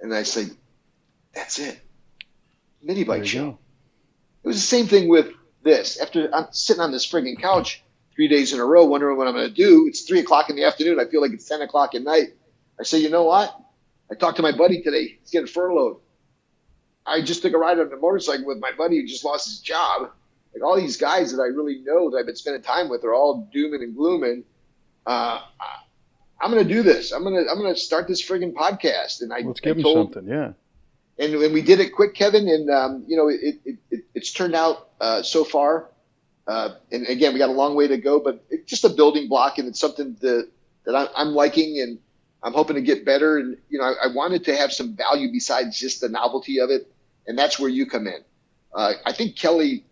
And I said, that's it. Mini bike show. It was the same thing with this. After I'm sitting on this frigging couch 3 days in a row, wondering what I'm going to do. It's 3:00 in the afternoon. I feel like it's 10:00 at night. I say, you know what? I talked to my buddy today. He's getting furloughed. I just took a ride on the motorcycle with my buddy who just lost his job. Like all these guys that I really know that I've been spending time with are all dooming and glooming. I'm going to do this. I'm going to start this friggin' podcast. And
let's give him something. Yeah.
And we did it quick, Kevin. And, it's turned out so far. And again, we got a long way to go, but it's just a building block, and it's something that I'm liking. And I'm hoping to get better. And, I wanted to have some value besides just the novelty of it. And that's where you come in. I think Kelly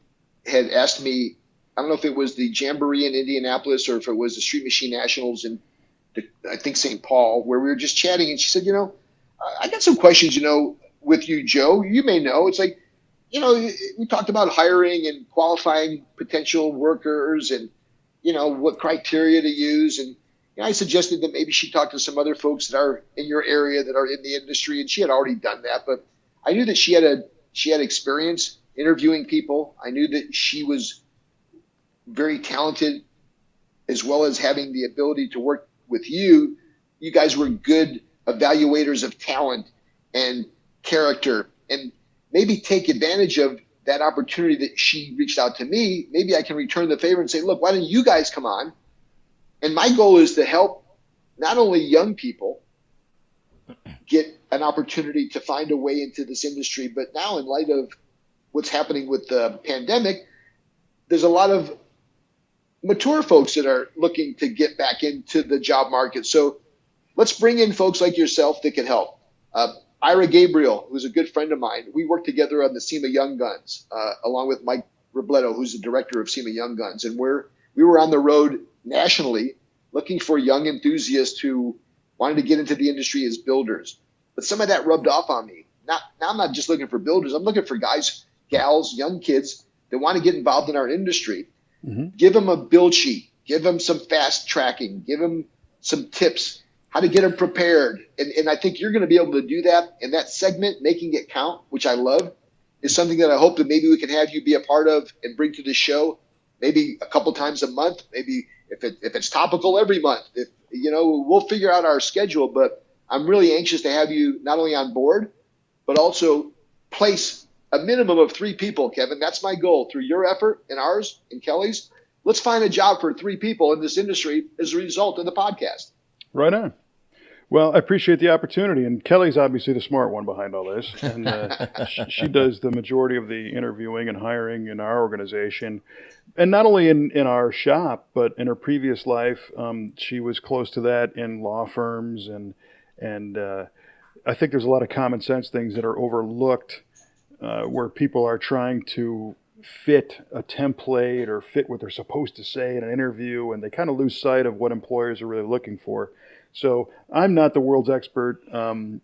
had asked me, I don't know if it was the Jamboree in Indianapolis or if it was the Street Machine Nationals in, I think, St. Paul, where we were just chatting. And she said, I got some questions, with you, Joe. You may know. It's like, we talked about hiring and qualifying potential workers and, what criteria to use. And I suggested that maybe she talked to some other folks that are in your area that are in the industry. And she had already done that. But I knew that she had experience interviewing people. I knew that she was very talented, as well as having the ability to work with you. You guys were good evaluators of talent and character, and maybe take advantage of that opportunity that she reached out to me. Maybe I can return the favor and say, look, why don't you guys come on? And my goal is to help not only young people get an opportunity to find a way into this industry, but now in light of what's happening with the pandemic, there's a lot of mature folks that are looking to get back into the job market. So let's bring in folks like yourself that can help. Ira Gabriel, who's a good friend of mine, we worked together on the SEMA Young Guns, along with Mike Robledo, who's the director of SEMA Young Guns. And we were on the road nationally looking for young enthusiasts who wanted to get into the industry as builders. But some of that rubbed off on me. Now I'm not just looking for builders. I'm looking for guys, gals, young kids that want to get involved in our industry. Mm-hmm. Give them a build sheet. Give them some fast tracking. Give them some tips, how to get them prepared. And I think you're going to be able to do that. And that segment, Making It Count, which I love, is something that I hope that maybe we can have you be a part of and bring to the show maybe a couple times a month, maybe if it's topical every month. We'll figure out our schedule, but I'm really anxious to have you not only on board, but also place a minimum of 3 people, Kevin. That's my goal through your effort and ours and Kelly's. Let's find a job for 3 people in this industry as a result of the podcast.
Right on. Well, I appreciate the opportunity, and Kelly's obviously the smart one behind all this, and she does the majority of the interviewing and hiring in our organization, and not only in our shop, but in her previous life, she was close to that in law firms, and I think there's a lot of common sense things that are overlooked where people are trying to fit a template or fit what they're supposed to say in an interview, and they kind of lose sight of what employers are really looking for. So I'm not the world's expert, on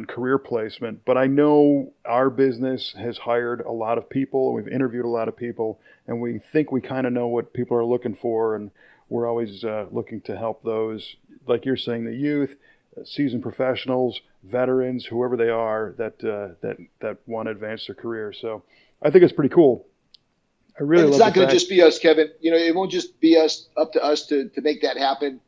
career placement, but I know our business has hired a lot of people. We've interviewed a lot of people, and we think we kind of know what people are looking for, and we're always looking to help those, like you're saying, the youth, seasoned professionals, veterans, whoever they are that want to advance their career. So I think it's pretty cool. I really love
it's not going to just be us, Kevin. It won't just be up to us to make that happen.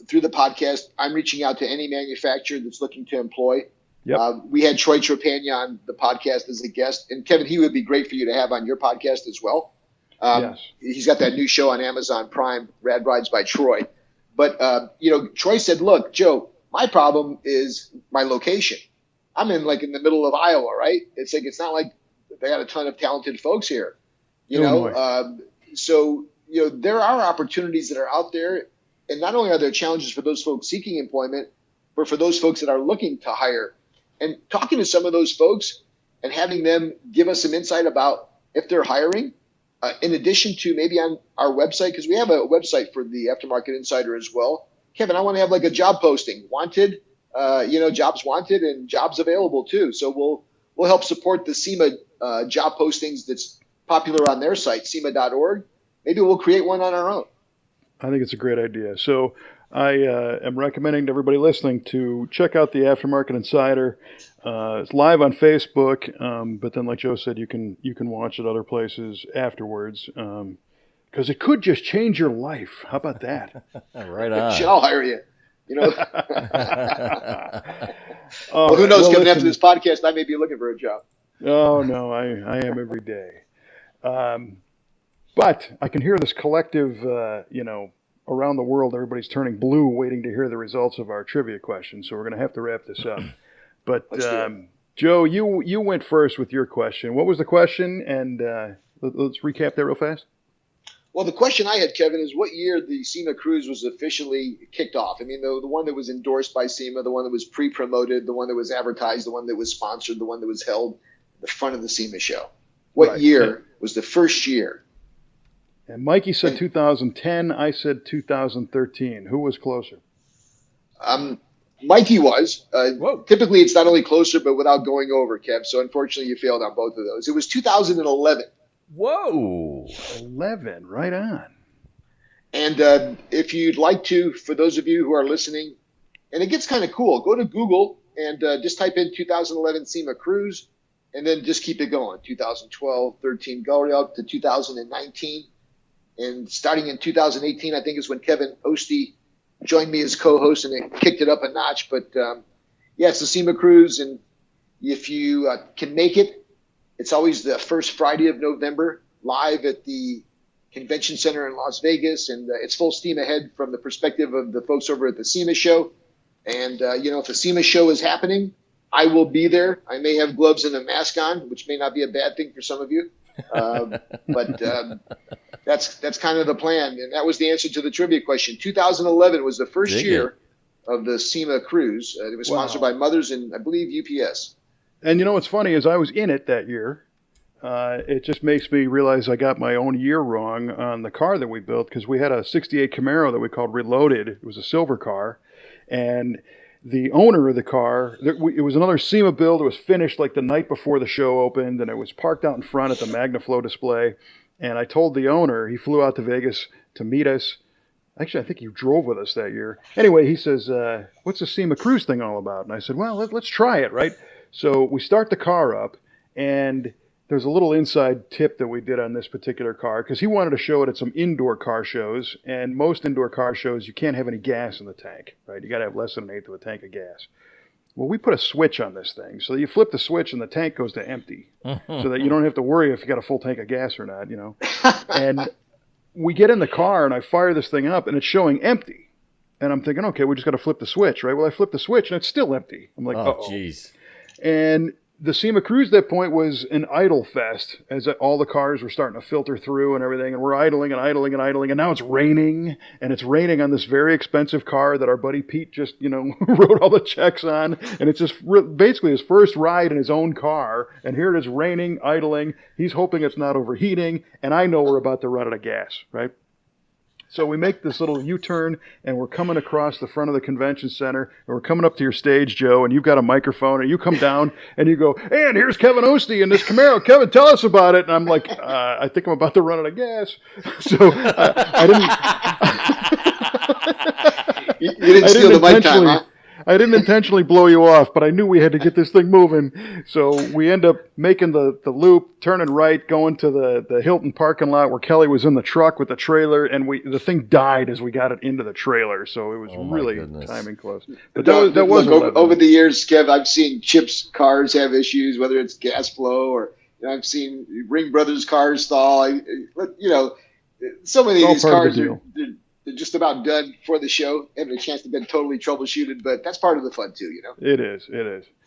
Through the podcast, I'm reaching out to any manufacturer that's looking to employ. Yep. We had Troy Trepagna on the podcast as a guest. And Kevin, he would be great for you to have on your podcast as well. Yes. He's got that new show on Amazon Prime, Rad Rides by Troy. But, Troy said, look, Joe, my problem is my location. I'm in the middle of Iowa, right? It's not like they got a ton of talented folks here, So, there are opportunities that are out there. And not only are there challenges for those folks seeking employment, but for those folks that are looking to hire. And talking to some of those folks and having them give us some insight about if they're hiring, in addition to maybe on our website, because we have a website for the Aftermarket Insider as well. Kevin, I want to have a job posting, wanted, jobs wanted and jobs available too. So we'll help support the SEMA job postings that's popular on their site, SEMA.org. Maybe we'll create one on our own.
I think it's a great idea. So I am recommending to everybody listening to check out the Aftermarket Insider. It's live on Facebook, but then, like Joe said, you can watch it other places afterwards because it could just change your life. How about that?
Right on.
Shit, I'll hire you. Well, who knows, Kevin? After this podcast, I may be looking for a job.
Oh no, I am every day. But I can hear this collective, around the world, everybody's turning blue waiting to hear the results of our trivia question. So we're going to have to wrap this up. But Joe, you went first with your question. What was the question? And let's recap that real fast.
Well, the question I had, Kevin, is what year the SEMA Cruise was officially kicked off? I mean, the one that was endorsed by SEMA, the one that was pre-promoted, the one that was advertised, the one that was sponsored, the one that was held the front of the SEMA show. What
Right.
year was the first year?
And Mikey said
And-
2010. I said 2013. Who was closer?
Mikey was.
Whoa.
Typically, it's not only closer, but without going over, Kev. So unfortunately, you failed on both of those. It was 2011.
Whoa.
11. Right on.
And if you'd like to, for those of you who are listening, and it gets kind of cool, go to Google and just type in 2011 SEMA Cruise, and then just keep it going. 2012, 13, go up to 2019. And starting in 2018, I think is when Kevin Ostie joined me as co-host, and it kicked it up a notch. But yeah, it's the SEMA Cruise, and if you can make it, it's always the first Friday of November, live at the Convention Center in Las Vegas, and it's full steam ahead from the perspective of the folks over at the SEMA show. And if the SEMA show is happening, I will be there. I may have gloves and a mask on, which may not be a bad thing for some of you, but that's kind of the plan. And that was the answer to the trivia question. 2011 was the first year of the SEMA Cruise. It was sponsored by Mothers and I believe UPS.
And you know what's funny is I was in it that year. It just makes me realize I got my own year wrong on the car that we built, because we had a 68 Camaro that we called Reloaded. It was a silver car. And the owner of the car, it was another SEMA build. It was finished like the night before the show opened, and it was parked out in front at the MagnaFlow display. And I told the owner, he flew out to Vegas to meet us. Actually, I think he drove with us that year. Anyway, he says, what's the SEMA Cruise thing all about? And I said, well, let's try it, right? So we start the car up, and there's a little inside tip that we did on this particular car, because he wanted to show it at some indoor car shows, and most indoor car shows, you can't have any gas in the tank, right? You got to have less than an eighth of a tank of gas. Well, we put a switch on this thing, so you flip the switch and the tank goes to empty, so that you don't have to worry if you got a full tank of gas or not, And we get in the car, and I fire this thing up, and it's showing empty. And I'm thinking, okay, we just got to flip the switch, right? Well, I flip the switch, and it's still empty. I'm like,
Oh, jeez.
And the SEMA Cruise at that point was an idle fest, as all the cars were starting to filter through and everything, and we're idling and idling and idling, and now it's raining, and it's raining on this very expensive car that our buddy Pete just, wrote all the checks on, and it's just basically his first ride in his own car, and here it is raining, idling, he's hoping it's not overheating, and I know we're about to run out of gas, right? So we make this little U-turn, and we're coming across the front of the convention center, and we're coming up to your stage, Joe, and you've got a microphone, and you come down, and you go, and here's Kevin Ostie in this Camaro. Kevin, tell us about it. And I'm like, I think I'm about to run out of gas. So I didn't...
You didn't steal the mic time, huh?
I didn't intentionally blow you off, but I knew we had to get this thing moving. So we end up making the loop, turning right, going to the Hilton parking lot where Kelly was in the truck with the trailer, and the thing died as we got it into the trailer. So it was really timing close. But that was
over the years, Kev, I've seen Chip's cars have issues, whether it's gas flow or I've seen Ring Brothers cars stall. So many of these cars they're just about done for the show, having a chance to be totally troubleshooted, but that's part of the fun too,
It is.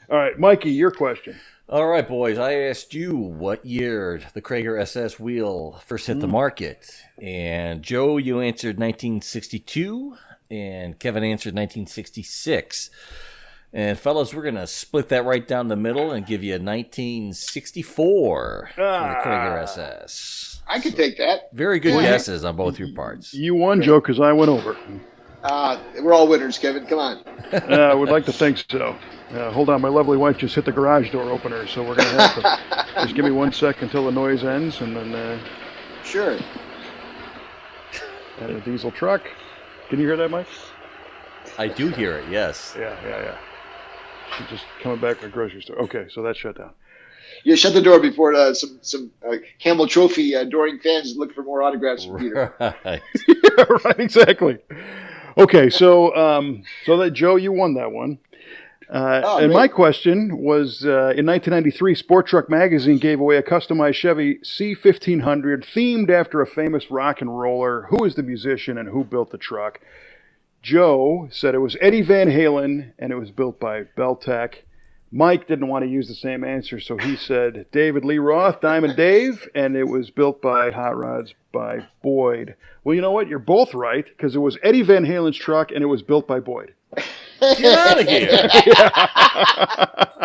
All right, Mikey, your question.
All right, boys, I asked you what year the Krager SS wheel first hit the market. And Joe, you answered 1962, and Kevin answered 1966. And fellas, we're going to split that right down the middle and give you a 1964 for the Krager SS.
I could take that.
Very good guesses on both your parts.
You won, Joe, because I went over.
We're all winners, Kevin. Come on.
I would like to think so. Hold on, my lovely wife just hit the garage door opener, so we're going to have to just give me 1 sec until the noise ends, and then...
Sure.
And a diesel truck. Can you hear that, Mike?
I do hear it, yes.
Yeah. She's just coming back from the grocery store. Okay, so that's shut down.
Yeah, shut the door before some Camel Trophy adoring fans look for more autographs from Peter.
Right.
Yeah, right, exactly. Okay, so that Joe, you won that one. And my question was, in 1993, Sport Truck Magazine gave away a customized Chevy C1500 themed after a famous rock and roller. Who is the musician and who built the truck? Joe said it was Eddie Van Halen, and it was built by Beltec. Mike didn't want to use the same answer, so he said David Lee Roth, Diamond Dave, and it was built by Hot Rods by Boyd. Well, you know what? You're both right, because it was Eddie Van Halen's truck, and it was built by Boyd.
Get out of here.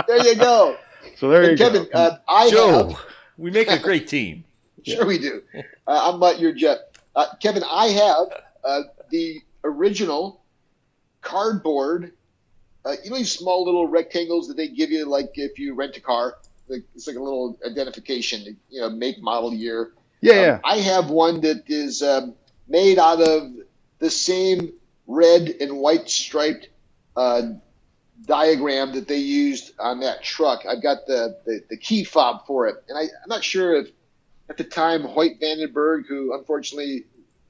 There you go.
So there you
Kevin,
go.
Joe, we make a great team.
Sure we do. I'm not your jet. Kevin, I have the original cardboard, these small little rectangles that they give you, like if you rent a car. It's like a little identification, make, model, year.
Yeah.
I have one that is made out of the same red and white striped diagram that they used on that truck. I've got the key fob for it. And I'm not sure if at the time Hoyt Vandenberg, who unfortunately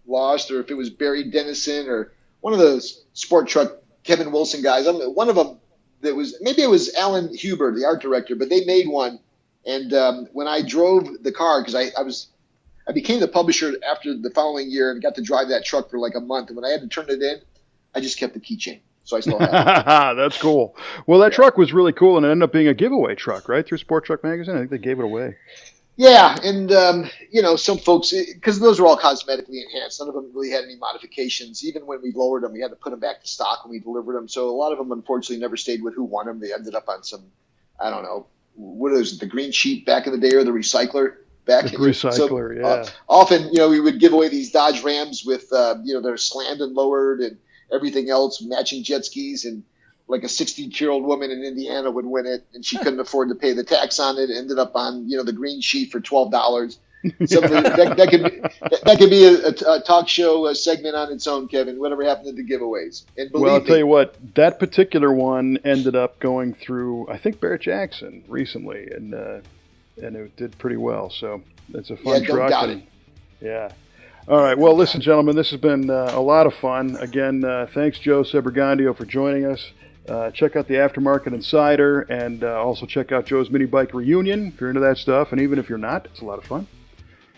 lost, or if it was Barry Dennison or one of those sport truck Kevin Wilson guys. One of them that was, maybe it was Alan Huber, the art director, but they made one. And when I drove the car, because I became the publisher after the following year and got to drive that truck for like a month. And when I had to turn it in, I just kept the keychain. So I still have it.
That's cool. Well, that truck was really cool, and it ended up being a giveaway truck, right? Through Sport Truck Magazine. I think they gave it away.
Yeah, and some folks, because those were all cosmetically enhanced, none of them really had any modifications. Even when we lowered them, we had to put them back to stock when we delivered them. So a lot of them, unfortunately, never stayed with who won them. They ended up on some, I don't know, what is it, the green sheet back in the day, or the recycler back?
The recycler, yeah.
Often, we would give away these Dodge Rams with, they're slammed and lowered and everything else, matching jet skis, and like a 60-year-old woman in Indiana would win it, and she couldn't afford to pay the tax on it. It ended up on, the green sheet for $12. That could be a talk show segment on its own, Kevin. Whatever happened to the giveaways? And
well, I'll tell you what, that particular one ended up going through, I think, Barrett Jackson recently, and it did pretty well. So it's a fun truck.
Don't doubt it.
Yeah. All right. Well, listen, gentlemen, this has been a lot of fun. Again, thanks, Joe Sebergandio, for joining us. Check out the Aftermarket Insider, and also check out Joe's Mini Bike Reunion if you're into that stuff. And even if you're not, it's a lot of fun.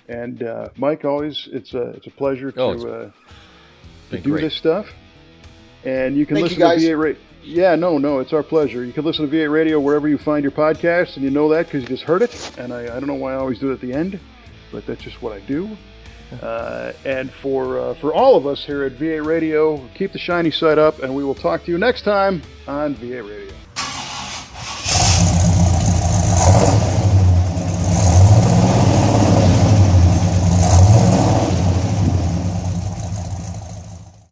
And Mike, always it's a pleasure to do this stuff. And you can listen to V8 Radio. Yeah, no, it's our pleasure. You can listen to V8 Radio wherever you find your podcasts, and you know that because you just heard it. And I don't know why I always do it at the end, but that's just what I do. And for all of us here at V8 Radio, keep the shiny side up, and we will talk to you next time on V8 Radio.